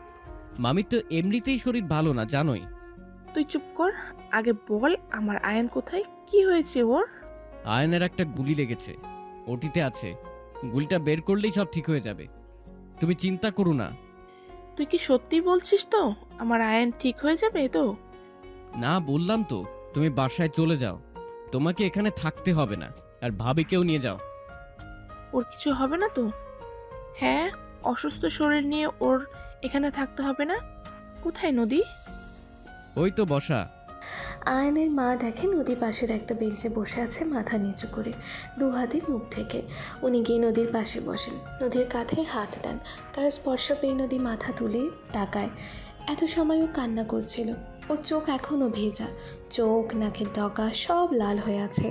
মামির তো এমনিতেই শরীর ভালো না, জানোই। তুই চুপ কর, আগে বল আমার আয়ন কোথায়, কি হয়েছে ওর? আয়নের একটা গুলি লেগেছে, ওটিতে আছে। গুলিটা বের করলেই সব ঠিক হয়ে যাবে, তুমি চিন্তা করো না। তুই কি সত্যি বলছিস তো? আমার আয়ন ঠিক হয়ে যাবে তো? না, বললাম তো, তুমি বাসায় চলে যাও, তোমাকে এখানে থাকতে হবে না। আর ভাবিকেও নিয়ে যাও। ওর কিছু হবে না তো? হ্যাঁ, অসুস্থ শরীর নিয়ে ওর এখানে থাকতে হবে না। কোথায় নদী? ওই তো বসা। আয়নের মা দেখে নদী পাশের একটা বেঞ্চে বসে আছে মাথা নিচু করে, দু হাতে মুখ ঢেকে। উনি গিয়ে নদীর পাশে বসেন, নদীর কাঁধে হাত দেন। তার স্পর্শ পেয়ে নদী মাথা তুলে তাকায়। এত সময় ও কান্না করছিল, ওর চোখ এখনও ভেজা, চোখ নাকের ডগা সব লাল হয়ে আছে।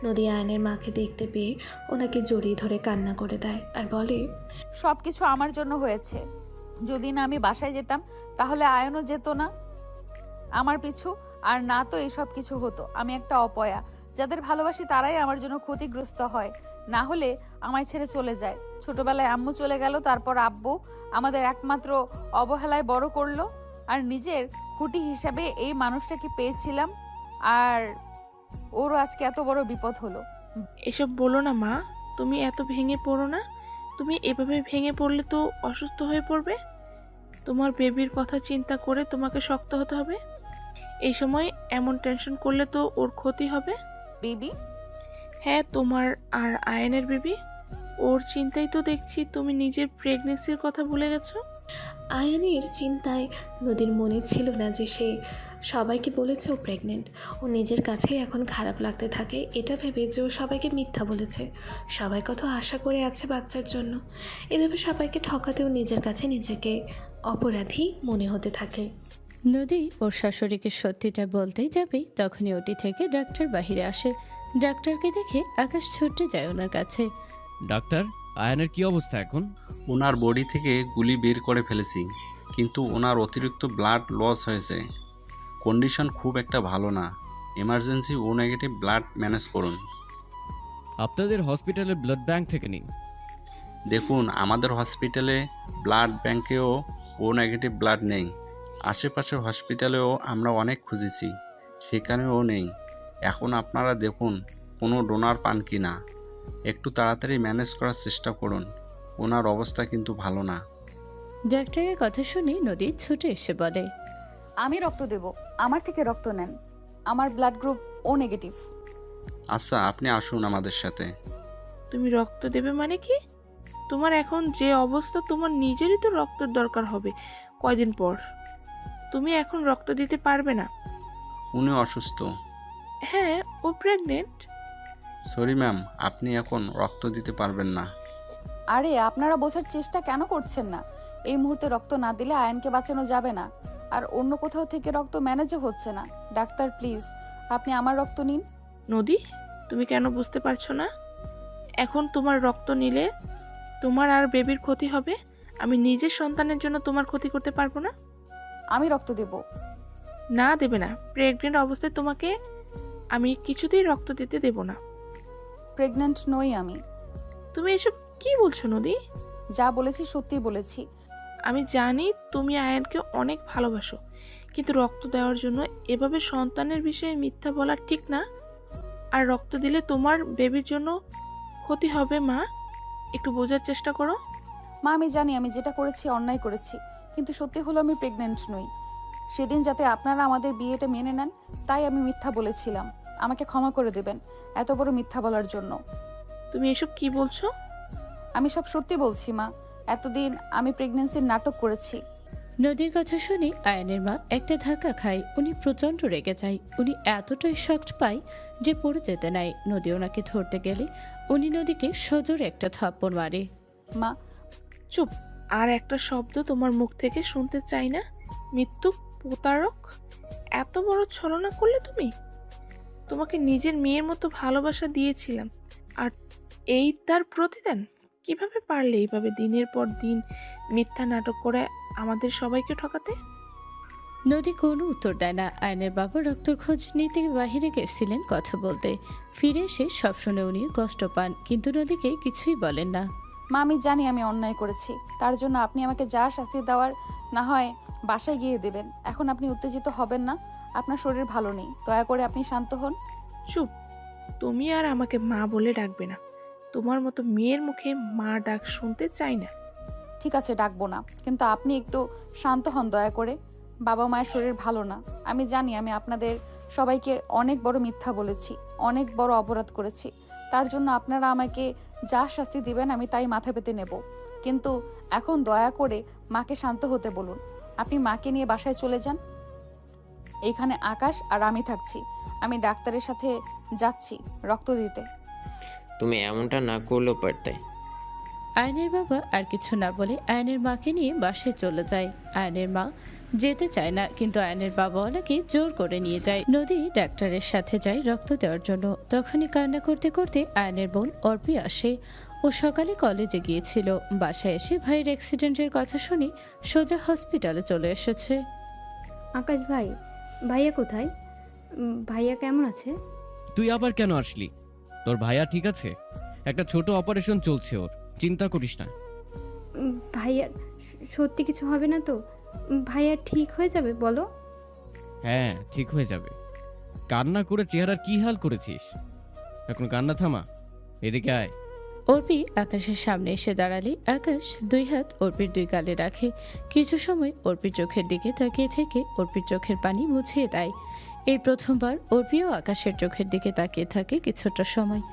নদী আয়নের মাকে দেখতে পেয়ে ওনাকে জড়িয়ে ধরে কান্না করে দেয় আর বলে, সব কিছু আমার জন্য হয়েছে। যদি না আমি বাসায় যেতাম তাহলে আয়নও যেত না আমার পিছু, আর না তো এসব কিছু হতো। আমি একটা অপয়া, যাদের ভালোবাসি তারাই আমার জন্য ক্ষতিগ্রস্ত হয়, না হলে আমায় ছেড়ে চলে যায়। ছোটবেলায় আম্মু চলে গেল, তারপর আব্বু আমাদের একমাত্র অবহেলায় বড় করলো, আর নিজের খুঁটি হিসাবে এই মানুষটাকে পেয়েছিলাম, আর ওরও আজকে এত বড় বিপদ হলো। এসব বলো না মা, তুমি এত ভেঙে পড়ো না। তুমি এভাবে ভেঙে পড়লে তো অসুস্থ হয়ে পড়বে। তোমার বেবির কথা চিন্তা করে তোমাকে শক্ত হতে হবে। এই সময় এমন টেনশন করলে তো ওর ক্ষতি হবে। বেবি? হ্যাঁ, তোমার আর আয়নের বেবি। ওর চিন্তাই তো দেখছি তুমি নিজের প্রেগনেন্সির কথা ভুলে গেছো। আয়ানের চিন্তায় নদীর মনে ছিল না যে সে সবাইকে বলেছে ও প্রেগনেন্ট। ও নিজের কাছেই এখন খারাপ লাগতে থাকে, এটা ভেবে যে ও সবাইকে মিথ্যা বলেছে। সবাই কত আশা করে আছে বাচ্চার জন্য। এভাবে সবাইকে ঠকাতেও নিজের কাছে নিজেকে অপরাধী মনে হতে থাকে। নদী ওর শাশুড়িকে সত্যিটা বলতেই যাবে, তখনই ওটি থেকে ডাক্তার বাহিরে আসে। ডাক্তারকে দেখে আকাশ ছুটে যায় ওনার কাছে। ডাক্তার, আয়নের কি অবস্থা এখন? ওনার বডি থেকে গুলি বের করে ফেলেছি, কিন্তু ওনার অতিরিক্ত ব্লাড লস হয়েছে। কন্ডিশন খুব একটা ভালো না। এমার্জেন্সি ও নেগেটিভ ব্লাড ম্যানেজ করুন। আপনাদের হসপিটালের ব্লাড ব্যাংক থেকে নিন। দেখুন, আমাদের হসপিটালে ব্লাড ব্যাংকেও ও নেগেটিভ ব্লাড নেই। আশেপাশের হসপিটালেও আমরা অনেক খুঁজেছি, সেখানেও নেই। এখন আপনারা দেখুন কোনো ডোনার পান কি না। একটু তাড়াতাড়ি ম্যানেজ করার চেষ্টা করুন, ওনার অবস্থা কিন্তু ভালো না। ডাক্তারের কথা শুনে নদী ছুটে এসে বলে, আমি রক্ত দেব, আমার থেকে রক্ত নেন। আমার ব্লাড গ্রুপ ও নেগেটিভ। আচ্ছা, আপনি আসুন আমাদের সাথে। তুমি রক্ত দেবে মানে কি? তোমার এখন যে অবস্থা, তোমার নিজেরই তো রক্তের দরকার হবে কয়দিন পর। তুমি এখন রক্ত দিতে পারবে না। উনি অসুস্থ। হ্যাঁ, ও প্রেগনেন্ট। সরি ম্যাম, আপনি এখন রক্ত দিতে পারবেন না। আরে আপনারা বোঝার চেষ্টা কেন করছেন না? এই মুহূর্তে রক্ত না দিলে আয়নকে বাঁচানো যাবে না, আর অন্য কোথাও থেকে রক্ত ম্যানেজও হচ্ছে না। ডাক্তার প্লিজ, আপনি আমার রক্ত নিন। নদী, তুমি কেন বুঝতে পারছো না? এখন তোমার রক্ত নিলে তোমার আর বেবির ক্ষতি হবে। আমি নিজের সন্তানের জন্য তোমার ক্ষতি করতে পারবো না। আমি রক্ত দেব। না, দেবে না। প্রেগনেন্ট অবস্থায় তোমাকে আমি কিছুতেই রক্ত দিতে দেব না। প্রেগন্যান্ট নই আমি। তুমি এসব কি বলছো নদী? যা বলেছি সত্যি বলেছি। আমি জানি তুমি আয়ানকে অনেক ভালোবাসো, কিন্তু রক্ত দেওয়ার জন্য এভাবে সন্তানের বিষয়ে মিথ্যা বলা ঠিক না। আর রক্ত দিলে তোমার বেবির জন্য ক্ষতি হবে। মা, একটু বোঝার চেষ্টা করো। মা, আমি জানি আমি যেটা করেছি অন্যায় করেছি, কিন্তু সত্যি হলো আমি প্রেগন্যান্ট নই। সেদিন যাতে আপনারা আমাদের বিয়েটা মেনে নেন, তাই আমি মিথ্যা বলেছিলাম। আমাকে ক্ষমা করে দেবেন এত বড় মিথ্যা বলার জন্য। তুমি এসব কি বলছো? আমি সব সত্যি বলছি মা। এতদিন আমি প্রেগন্যান্সির নাটক করেছি। নদীর কথা শুনে আয়নের মা একটা ধাক্কা খায়। উনি প্রচণ্ড রেগে যায়। উনি এতটাই শক্ট পায় যে পড়ে যেতে নাই। নদী ওনাকে ধরতে গেলে উনি নদীকে সজোরে একটা থাপ্পড় মারে। মা চুপ! আর একটা শব্দ তোমার মুখ থেকে শুনতে চাই না। মৃত্যু প্রতারক! এত বড় ছলনা করলে তুমি? তোমাকে নিজের মেয়ের মতো ভালোবাসা দিয়েছিলাম, আর এই তার প্রতিদান? কিভাবে পারলে এইভাবে দিনের পর দিন মিথ্যা নাটক করে আমাদের সবাইকে ঠকাতে? নদী কোনো উত্তর দেয় না। আয়নের বাবা রক্তর খোঁজ নিতে বাহিরে গেছিলেন কথা বলতে। ফিরে এসে সব শুনে উনি কষ্ট পান, কিন্তু নদীকে কিছুই বলেন না। মা, আমি জানি আমি অন্যায় করেছি, তার জন্য আপনি আমাকে যা শাস্তি দেওয়ার না হয় বাসায় গিয়ে দেবেন। এখন আপনি উত্তেজিত হবেন না, আপনার শরীর ভালো নেই। দয়া করে আপনি শান্ত হন। চুপ! তুমি আর আমাকে মা বলে ডাকবে না। তোমার মতো মেয়ের মুখে মা ডাক শুনতে চাই না। ঠিক আছে, ডাকবো না, কিন্তু আপনি একটু শান্ত হন দয়া করে। বাবা মায়ের শরীর ভালো না। আমি জানি আমি আপনাদের সবাইকে অনেক বড় মিথ্যা বলেছি, অনেক বড় অপরাধ করেছি। তার জন্য আপনারা আমাকে যা শাস্তি দিবেন আমি তাই মাথা পেতে নেব, কিন্তু এখন দয়া করে মাকে শান্ত হতে বলুন। আপনি মাকে নিয়ে বাসায় চলে যান। এইখানে আকাশ আর আমি থাকছি। আমি ডাক্তারের সাথে যাচ্ছি রক্ত দিতে। তুমি এমনটা না করলেও পারতে। আয়নের বাবা আর কিছু না বলে আয়নের মাকে নিয়ে বাসায় চলে যায়। আয়নের মা যেতে চায় না, কিন্তু আয়নের বাবা ওনাকে জোর করে নিয়ে যায়। নদী ডাক্তারের সাথে যায় রক্ত দেওয়ার জন্য। তখনই কান্না করতে করতে আয়নের বোন অর্পি আসে। ও সকালে কলেজে গিয়েছিল। বাসায় এসে ভাইয়ের অ্যাক্সিডেন্টের কথা শুনে সোজা হসপিটালে চলে এসেছে। আকাশ ভাই, ভাইয়া কোথায়? ভাইয়া কেমন আছে? তুই আবার কেন আসলি? তোর ভাইয়া ঠিক আছে, একটা ছোট অপারেশন চলছে ওর, চিন্তা করিস না। ভাইয়ার সত্যি কিছু হবে না তো? ভাইয়া ঠিক হয়ে যাবে বলো? হ্যাঁ, ঠিক হয়ে যাবে। কান্না করে চেহারার কি হাল করেছিস? এখন কান্না থামা, এদিকে আয়। অর্পি আকাশের সামনে এসে দাঁড়ালে আকাশ দুই হাত অর্পির দুই গালে রাখে। কিছু সময় অর্পির চোখের দিকে তাকিয়ে থেকে অর্পির চোখের পানি মুছিয়ে দেয়। এই প্রথমবার অর্পিও আকাশের চোখের দিকে তাকিয়ে থাকে কিছুটা সময়।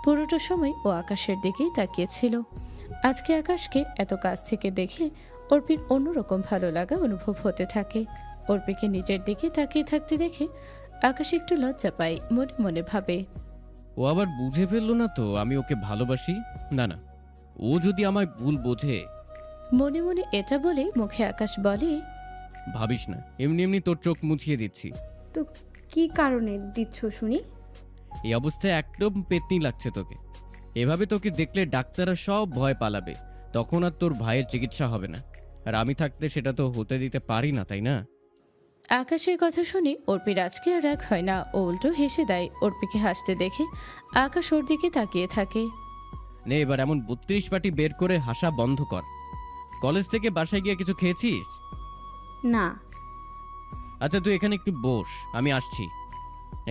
পুরোটা সময় ও আকাশের দিকেই তাকিয়েছিল। আজকে আকাশকে এত কাছ থেকে দেখে অর্পির অন্যরকম ভালো লাগা অনুভব হতে থাকে। অর্পিকে নিজের দিকে তাকিয়ে থাকতে দেখে আকাশ একটু লজ্জা পায়। মনে মনে ভাবে, ও আবার বুঝে ফেললো না তো আমি ওকে ভালোবাসি? না না, ও যদি আমায় ভুল বোঝে। মনে মনে এটা বলে মুখে আকাশ বলে, ভাবিস না, এমনি এমনি তোর চোখ মুছিয়ে দিচ্ছি। তো কি কারণে দিচ্ছ শুনি? এই অবস্থায় একদম পেতনি লাগছে তোকে। এভাবে তোকে দেখলে ডাক্তাররা সব ভয় পালাবে, তখন আর তোর ভাইয়ের চিকিৎসা হবে না। আর আমি থাকতে সেটা তো হতে দিতে পারি না, তাই না? আকাশের কথা শুনে অর্পির আজকে আর রাগ হয় না। ও উল্টো হেসে দেয়। অর্পিকে হাসতে দেখে আকাশ ওর দিকে তাকিয়ে থাকে। নে এবার এমন 32 পাটি বের করে হাসা বন্ধ কর। কলেজ থেকে বাসায় গিয়ে কিছু খেয়েছিস? না। আচ্ছা তুই এখানে একটু বস, আমি আসছি।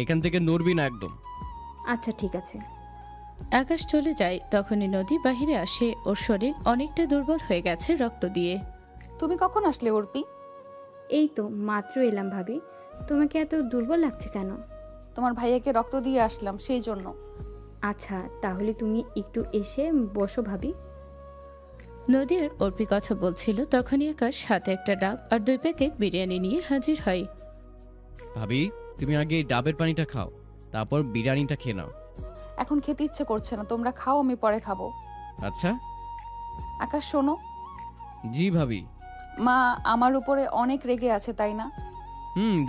এখান থেকে নড়বি না একদম। আচ্ছা ঠিক আছে। আকাশ চলে যায় তখনই নদী বাহিরে আসে। ওর শরীর অনেকটা দুর্বল হয়ে গেছে রক্ত দিয়ে। তুমি কখন আসলে অর্পি? এই তো মাত্র এলাম ভাবি। তোমাকে এত দুর্বল লাগছে কেন? তোমার ভাইয়াকে রক্ত দিয়ে আসলাম সেই জন্য। আচ্ছা তাহলে তুমি একটু এসে বসো ভাবি। নদী আর অর্পি কথা বলছিল তখনই আকাশ হাতে একটা ডাব আর 2 প্যাকেট বিরিয়ানি নিয়ে হাজির হয়। ভাবি, তুমি আগে এই ডাবের পানিটা খাও, তারপর বিরিয়ানিটা খেয়ে নাও। এখন খেতে ইচ্ছে করছে না, তোমরা খাও, আমি পরে খাবো। আচ্ছা। আকাশ শোনো। জি ভাবি। মা আমার উপরে অনেক রেগে আছে, তাই না?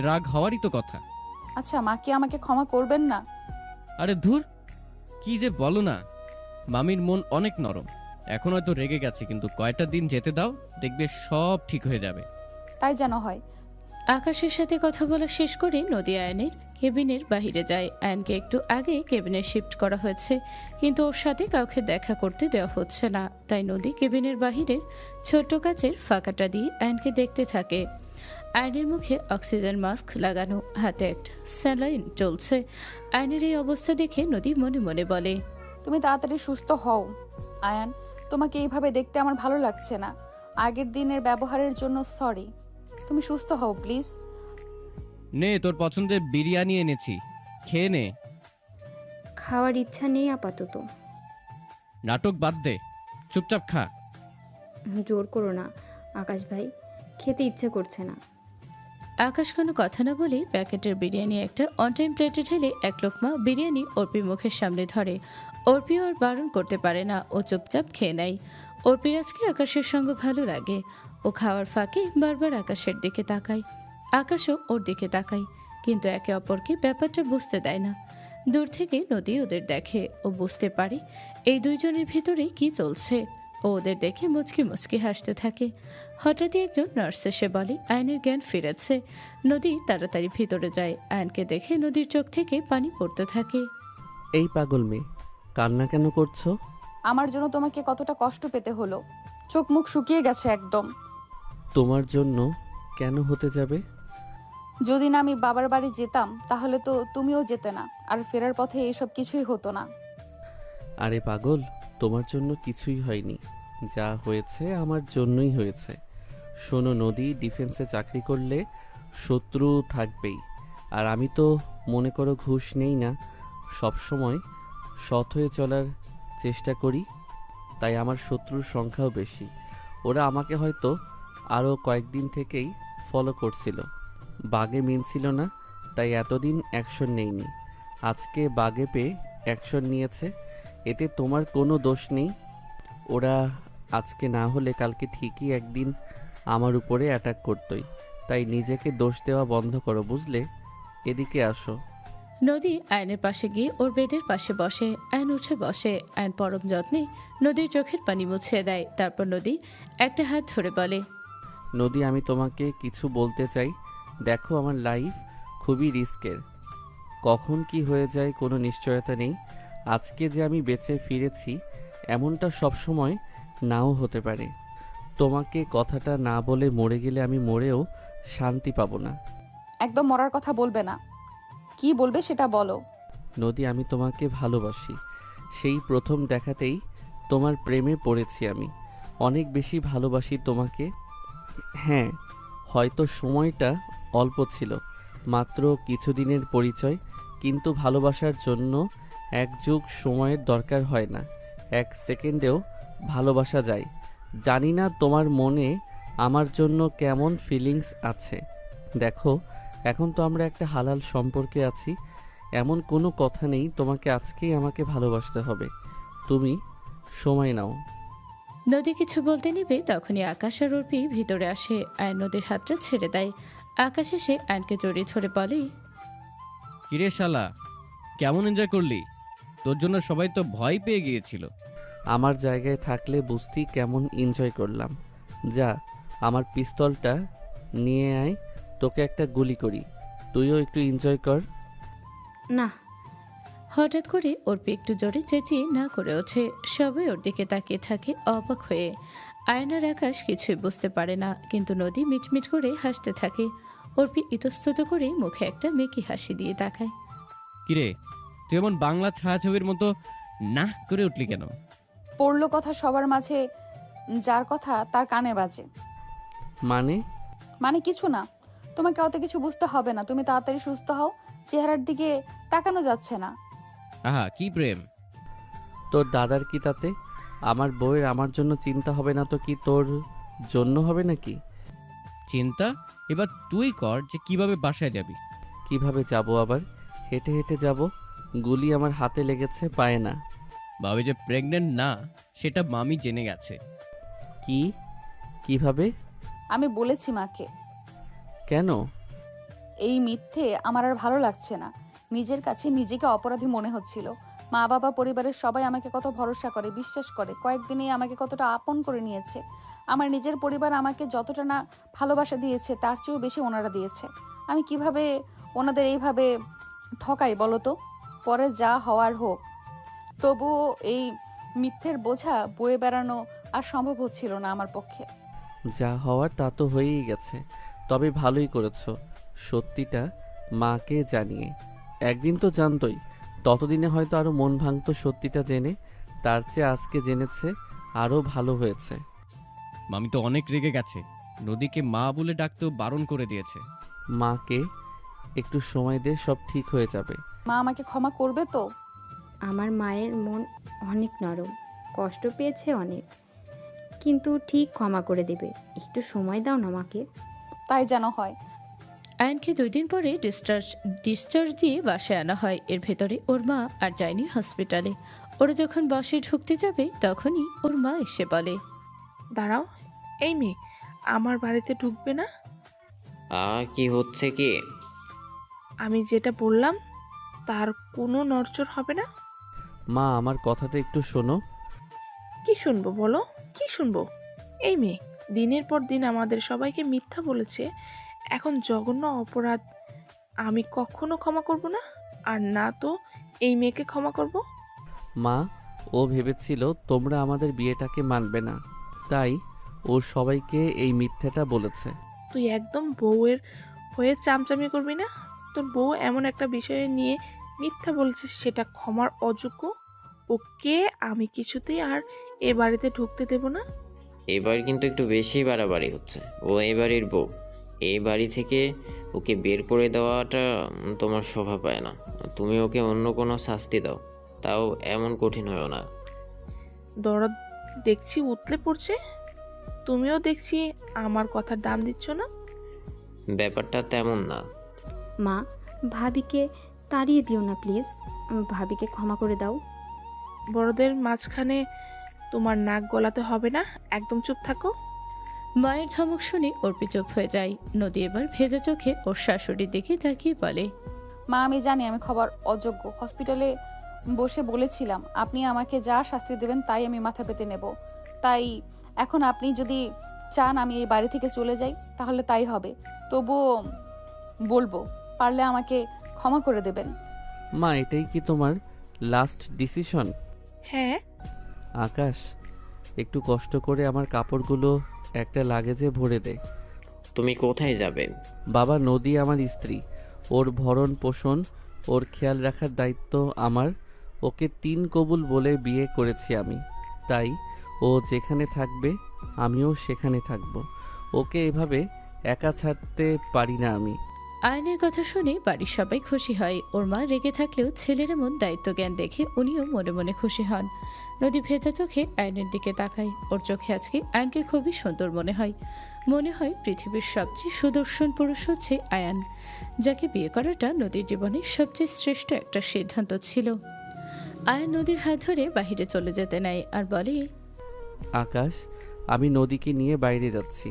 রাগ হওয়ারই তো কথা। আচ্ছা, মা কি আমাকে ক্ষমা করবেন না? আরে ধুর, কি যে বলো না। মামির মন অনেক নরম, এখন হয়তো রেগে গেছে, কিন্তু কয়েকটা দিন যেতে দাও, দেখবে সব ঠিক হয়ে যাবে। তাই যেন হয়। আকাশের সাথে কথা বলা শেষ করে নদী আয়নের কেবিনের বাহিরে যায়। আয়নকে একটু আগে কেবিনে শিফট করা হয়েছে, কিন্তু ওর সাথে কাউকে দেখা করতে দেওয়া হচ্ছে না। তাই নদী কেবিনের বাহিরের ছোট্ট কাচের ফাঁকাটা দিয়ে আয়নকে দেখতে থাকে। আয়নের মুখে অক্সিজেন মাস্ক লাগানো, হাতে একটা স্যালাইন চলছে। আয়নের এই অবস্থা দেখে নদী মনে মনে বলে, তুমি তাড়াতাড়ি সুস্থ হও। আয়ান, তোমাকে এইভাবে দেখতে আমার ভালো লাগছে না। আগের দিনের ব্যবহারের জন্য সরি। তুমি সুস্থ হও প্লিজ। নে, তোর পছন্দের বিরিয়ানি এনেছি, খেয়ে নে। খাওয়ার ইচ্ছা নেই আপাতত। নাটক বাদ দে, চুপচাপ খা। জোর করো না আকাশ ভাই, খেতে ইচ্ছে করছে না। আকাশ কোনো কথা না বলে প্যাকেটের বিরিয়ানি একটা অন টাইম প্লেটে ঢেলে এক লোকমা বিরিয়ানি অর্পির মুখের সামনে ধরে। অর্পি ওর বারণ করতে পারে না, ও চুপচাপ খেয়ে নেয়। অর্পির আজকে আকাশের সঙ্গে ভালো লাগে। ও খাওয়ার ফাঁকে বারবার আকাশের দিকে তাকায়, আকাশও ওর দিকে তাকায়, কিন্তু একে অপরকে ব্যাপারটা বুঝতে দেয় না। দূর থেকে নদী ওদের দেখে, ও বুঝতে পারে এই দুইজনের ভিতরে কি চলছে। ও ওদের দেখে মুচকি মুচকি হাসতে থাকে। হঠাৎই একজন নার্স এসে বলে আয়নের জ্ঞান ফিরেছে। নদী তাড়াতাড়ি ভিতরে যায়। আয়নকে দেখে নদীর চোখ থেকে পানি পড়তে থাকে। এই পাগল মেয়ে, কান্না কেন করছো? আমার জন্য তোমাকে কতটা কষ্ট পেতে হলো, চোখ মুখ শুকিয়ে গেছে একদম। তোমার জন্য কেন হতে যাবে? যদি না আমি বাবার বাড়ি যেতাম তাহলে তো তুমিও যেতে না, আর ফেরার পথে এসব কিছুই হতো না। আরে পাগল, তোমার জন্য কিছুই হয়নি, যা হয়েছে আমার জন্যই হয়েছে। শোনো নদী, ডিফেন্সে চাকরি করলে শত্রু থাকবেই, আর আমি তো মনে করো ঘুষ নেই না, সবসময় সৎ হয়ে চলার চেষ্টা করি, তাই আমার শত্রুর সংখ্যাও বেশি। ওরা আমাকে হয়তো আরও কয়েকদিন থেকেই ফলো করছিল, বাগে মিলছিল না, তাই এতদিন অ্যাকশন নেইনি। আজকে বাগে পেয়ে অ্যাকশন নিয়েছে, এতে তোমার কোনো দোষ নেই। ওরা আজকে না হলে কালকে ঠিকই একদিন আমার উপরে অ্যাটাক করতোই, তাই নিজেকে দোষ দেওয়া বন্ধ করো, বুঝলে? এদিকে আসো। নদী আয়নের পাশে গিয়ে ওর বেডের পাশে বসে। আয়ন উঠে বসে। আয়ন পরম যত্নে নদীর চোখের পানি মুছিয়ে দেয়। তারপর নদী একটা হাত ধরে বলে, নদী, আমি তোমাকে কিছু বলতে চাই। দেখো, আমার লাইফ খুবই রিস্কের, কখন কি হয়ে যায় কোনো নিশ্চয়তা নেই। আজকে যে আমি বেঁচে ফিরেছি এমনটা সবসময় নাও হতে পারে। তোমাকে কথাটা না বলে মরে গেলে আমি মরেও শান্তি পাবো না। একদম মরার কথা বলবে না, কি বলবে সেটা বলো। নদী, আমি তোমাকে ভালোবাসি। সেই প্রথম দেখাতেই তোমার প্রেমে পড়েছি আমি, অনেক বেশি ভালোবাসি তোমাকে। হ্যাঁ, হয়তো সময়টা অল্প ছিল, মাত্র কিছুদিনের পরিচয়, কিন্তু ভালোবাসার জন্য এক যুগ সময়ের দরকার হয় না, 1 সেকেন্ডেও ভালোবাসা যায়। জানি না তোমার মনে আমার জন্য কেমন ফিলিংস আছে। দেখো, এখন তো আমরা একটা হালাল সম্পর্কে আছি, এমন কোনো কথা নেই তোমাকে আজকেই আমাকে ভালোবাসতে হবে। তুমি সময় নাও। নদী কিছু বলতে নিবে তখনই আকাশ আর অর্পি ভিতরে আসে। আয়ন নদীর হাতটা ছেড়ে দেয়। আকাশ এসে আয়নকে জড়িয়ে ধরে বলে, কিরে শালা, কেমন এনজয় করলি? তোর জন্য সবাই তো ভয় পেয়ে গিয়েছিল। আমার জায়গায় থাকলে বুঝতি কেমন এনজয় করলাম। যা, আমার পিস্তলটা নিয়ে আয়, তোকে একটা গুলি করি, তুইও একটু এনজয় কর। না। হঠাৎ করে অর্পি একটু জোরে চেঁচিয়ে না করে ওঠে। সবাই ওর দিকে তাকিয়ে থাকে অবাক হয়ে। আয়নার আকাশ কিছুই বুঝতে পারে না, কিন্তু নদী মিটমিট করে হাসতে থাকে। অর্পি ইতস্তত করে মুখে একটা মেকি হাসি দিয়ে তাকায়। কিরে, তুই এমন বাংলা ছায়াছবির মতো না করে উঠলি কেন? পড়লো কথা সবার মাঝে, যার কথা তার কানে বাজে। মানে? মানে কিছু না, তোমাকে অত কিছু বুঝতে হবে না। তুমি তাড়াতাড়ি সুস্থ হও, চেহারার দিকে তাকানো যাচ্ছে না। আহা, কি প্রেম! তোর দাদার কি তাতে? আমার বউয়ের আমার জন্য চিন্তা হবে না তো কি তোর জন্য হবে নাকি? চিন্তা এবার তুই কর যে কিভাবে বাসায় যাবি। কিভাবে যাব আবার? হেঁটে হেঁটে যাব? গুলি আমার হাতে লেগেছে, পায়ে না। ভাবি যে প্রেগনেন্ট না সেটা মামি জেনে গেছে। কি? কিভাবে? আমি বলেছি মাকে। কেন? এই মিথ্যে আমার আর ভালো লাগছে না। নিজের কাছে নিজেকে অপরাধী মনে হচ্ছিল। মা বাবা পরিবারের সবাই আমাকে কত ভরসা করে, বিশ্বাস করে, কয়েকদিনেই আমাকে কতটা আপন করে নিয়েছে। আমার নিজের পরিবার আমাকে যতটা না ভালোবাসা দিয়েছে তার চেয়েও বেশি ওনারা দিয়েছে। আমি কিভাবে ওনাদের এইভাবে ঠকাই বলো তো? পরে যা হওয়ার হোক, তবুও এই মিথ্যের বোঝা বয়ে বেড়ানো আর সম্ভব হচ্ছিল না আমার পক্ষে। যা হওয়ার তা তো হয়েই গেছে, তবে ভালোই করেছো সত্যিটা মাকে জানিয়ে। একদিন তো জানতোই, ততদিনে হয়তো আরো মন ভাঙতো সত্যিটা জেনে। তার চেয়ে আজকে জেনেছে আরো ভালো হয়েছে। মামি তো অনেক রেগে গেছে, নদীকে মা বলে ডাকতেও বারণ করে দিয়েছে। মাকে একটু সময় দে, সব ঠিক হয়ে যাবে। মা আমাকে ক্ষমা করবে তো? আমার মায়ের মন অনেক নরম, কষ্ট পেয়েছে অনেক, কিন্তু ঠিক ক্ষমা করে দেবে। একটু সময় দাও না মাকে। তাই যেন হয়। আয়নকে 2 দিন পরে ডিসচার্জ দিয়ে বাসায় আনা হয়। এর ভেতরে ওর মা আর যায়নি হসপিটালে। ওরা যখন বাসে ঢুকতে যাবে তখনই ওর মা এসে বলে, দাঁড়াও, এই মেয়ে আমার বাড়িতে ঢুকবে না। কি হচ্ছে কি? আমি যেটা বললাম তার কোনো নড়চড় হবে না। মা, আমার কথাটা একটু শোনো। কি শুনবো বলো, কি শুনবো? এই মেয়ে দিনের পর দিন আমাদের সবাইকে মিথ্যা বলেছে, এখন জঘন্য অপরাধ আমি কখনো ক্ষমা করব না, আর না তো এই মেয়েকে ক্ষমা করব। মা, ও ভেবেছিল তোমরা আমাদের বিয়েটাকে মানবে না, তাই ও সবাইকে এই মিথ্যাটা বলেছে। তুই একদম বউয়ের হয়ে চামচামি করবি না। তোর বউ এমন একটা বিষয় নিয়ে মিথ্যা বলেছে, সেটা ক্ষমার অযোগ্য। ওকে আমি কিছুতেই আর এ বাড়িতে ঢুকতে দেব না। এবার কিন্তু একটু বেশি বাড়াবাড়ি হচ্ছে। ও এই বাড়ির বউ, এই বাড়ি থেকে ওকে বের করে দেওয়াটা তোমার শোভা পায় না। তুমি ওকে অন্য কোনো শাস্তি দাও, তাও এমন কঠিন হয়েও না। দরদ দেখছি উতলে পড়ছে, তুমিও দেখছি আমার কথার দাম দিচ্ছ না। ব্যাপারটা তেমন না। মা, ভাবিকে তাড়িয়ে দিও না প্লিজ, ভাবিকে ক্ষমা করে দাও। বড়দের মাঝখানে তোমার নাক গলাতে হবে না, একদম চুপ থাকো। মায়ের ধমক শুনে অর্পি চুপ হয়ে যায়। নদী এবার ভেজা চোখে ওর শাশুড়ির দিকে তাকিয়ে বলে, মা, আমি জানি আমি ক্ষমার অযোগ্য। হসপিটালে বসে বলেছিলাম আপনি আমাকে যা শাস্তি দেবেন তাই আমি মাথা পেতে নেব। তাই এখন আপনি যদি চান আমি এই বাড়ি থেকে চলে যাই তাহলে তাই হবে। তবুও বলবো, পারলে আমাকে ক্ষমা করে দেবেন। মা, এটাই কি তোমার লাস্ট ডিসিশন? হ্যাঁ। আকাশ, একটু কষ্ট করে আমার কাপড়গুলো একটা লাগেজে ভরে দে। তুমি কোথায় যাবে? বাবা, নদী আমার স্ত্রী, ওর ভরণ পোষণ, ওর খেয়াল রাখার দায়িত্ব আমার। ওকে 3 কবুল বলে বিয়ে করেছি আমি, তাই ও যেখানে থাকবে আমিও সেখানে থাকব। ওকে এভাবে একা ছাড়তে পারি না আমি। আয়নের কথা শুনে বাড়ির সবাই খুশি হয়। ওর মা রেগে থাকলেও ছেলের এমন দায়িত্ব জ্ঞান দেখে উনিও মনে মনে খুশি হন। নদী ভেজা চোখে আয়নের দিকে তাকায়। ওর চোখে আজকে আয়নকে খুবই সুন্দর মনে হয়। মনে হয় পৃথিবীর সবচেয়ে সুদর্শন পুরুষ হচ্ছে আয়ান, যাকে বিয়ে করাটা নদীর জীবনের সবচেয়ে শ্রেষ্ঠ একটা সিদ্ধান্ত ছিল। আয়ান নদীর হাত ধরে বাহিরে চলে যেতে নেয় আর বলে, আকাশ, আমি নদীকে নিয়ে বাইরে যাচ্ছি,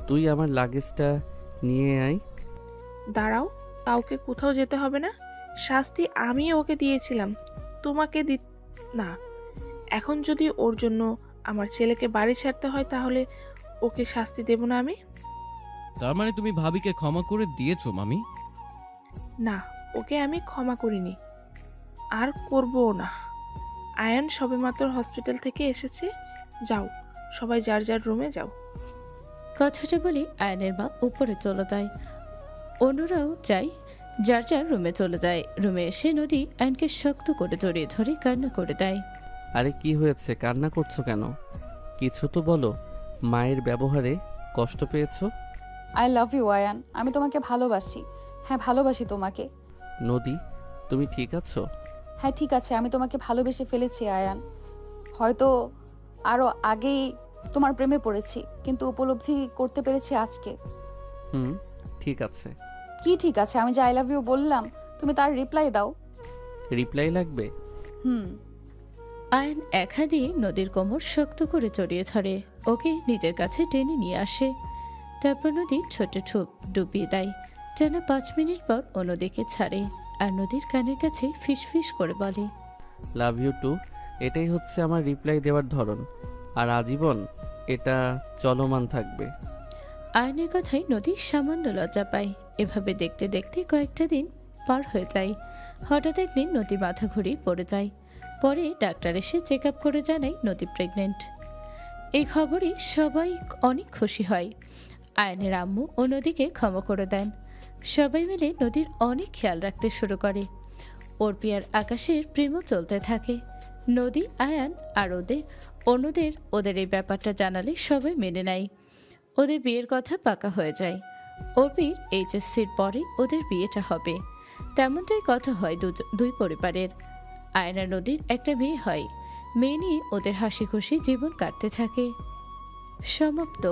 তুই আমার লাগেজটা নিয়ে আয়। দাঁড়াও, কাউকে কোথাও যেতে হবে না। শাস্তি আমি ওকে দিয়েছিলাম, তোমাকে না। এখন যদি ওর জন্য আমার ছেলেকে বাড়ি ছাড়তে হয় তাহলে ওকে শাস্তি দেব না আমি। তার মানে তুমি ভাবিকে ক্ষমা করে দিয়েছো মামি? না, ওকে আমি ক্ষমা করিনি, আর করবও না। আয়ান সবেমাত্র হসপিটাল থেকে এসেছে, যাও সবাই যার যার রুমে যাও। কথাটা বলে আয়নের মা উপরে চলে যায়। অন্যরাও যায়। যার যার রুমে চলে যায়। রুমে এসে নদী আয়নকে শক্ত করে জড়িয়ে ধরে কান্না করে দেয়। আরে কি হয়েছে, কান্না করছো কেন? কিছু তো বলো। মায়ের ব্যবহারে কষ্ট পেয়েছো? আই লাভ ইউ আয়ান, আমি তোমাকে ভালোবাসি। হ্যাঁ ভালোবাসি তোমাকে। নদী, তুমি ঠিক আছো? হ্যাঁ ঠিক আছে, আমি তোমাকে ভালোবেসে ফেলেছি আয়ান। হয়তো আরও আগেই তোমার প্রেমে পড়েছি, কিন্তু উপলব্ধি করতে পেরেছি আজকে। হুম, ঠিক আছে। কি ঠিক আছে? আমি যে আই লাভ ইউ বললাম, তুমি তার রিপ্লাই দাও। রিপ্লাই লাগবে? হুম। আয়ন এক হাত দিয়ে নদীর কোমর শক্ত করে জড়িয়ে ধরে, ওকে নিজের কাছে টেনে নিয়ে আসে। তারপর নদী ছোট ঠোপ ডুবিয়ে দেয়, যেন 5 মিনিট পর ও নদীকে ছাড়ে। আর নদীর কানের কাছে ফিসফিস করে বলে, লাভ ইউ টু। এটাই হচ্ছে আমার রিপ্লাই দেওয়ার ধরন, আর আজীবন এটা চলমান থাকবে। আয়নের কথায় নদী সামান্য লজ্জা পায়। এভাবে দেখতে দেখতে কয়েকটা দিন পার হয়ে যায়। হঠাৎ একদিন নদী মাথা ঘুরিয়ে পড়ে যায়। পরে ডাক্তার এসে চেক আপ করে জানায় নদী প্রেগনেন্ট। এই খবরে সবাই অনেক খুশি হয়। আয়নের আম্মু ও নদীকে ক্ষমা করে দেন। সবাই মিলে নদীর অনেক খেয়াল রাখতে শুরু করে। অর্পি আর আকাশের প্রেমও চলতে থাকে। নদী, আয়ান আর অন্যদের ওদের এই ব্যাপারটা জানালে সবাই মেনে নেয়। ওদের বিয়ের কথা পাকা হয়ে যায়। অর্পির এইচএসসির পরে ওদের বিয়েটা হবে, তেমনটাই কথা হয় দুই পরিবারের। আয়না নদীর একটা মেয়ে হয়। মেয়ে নিয়ে ওদের হাসি খুশি জীবন কাটতে থাকে। সমাপ্ত।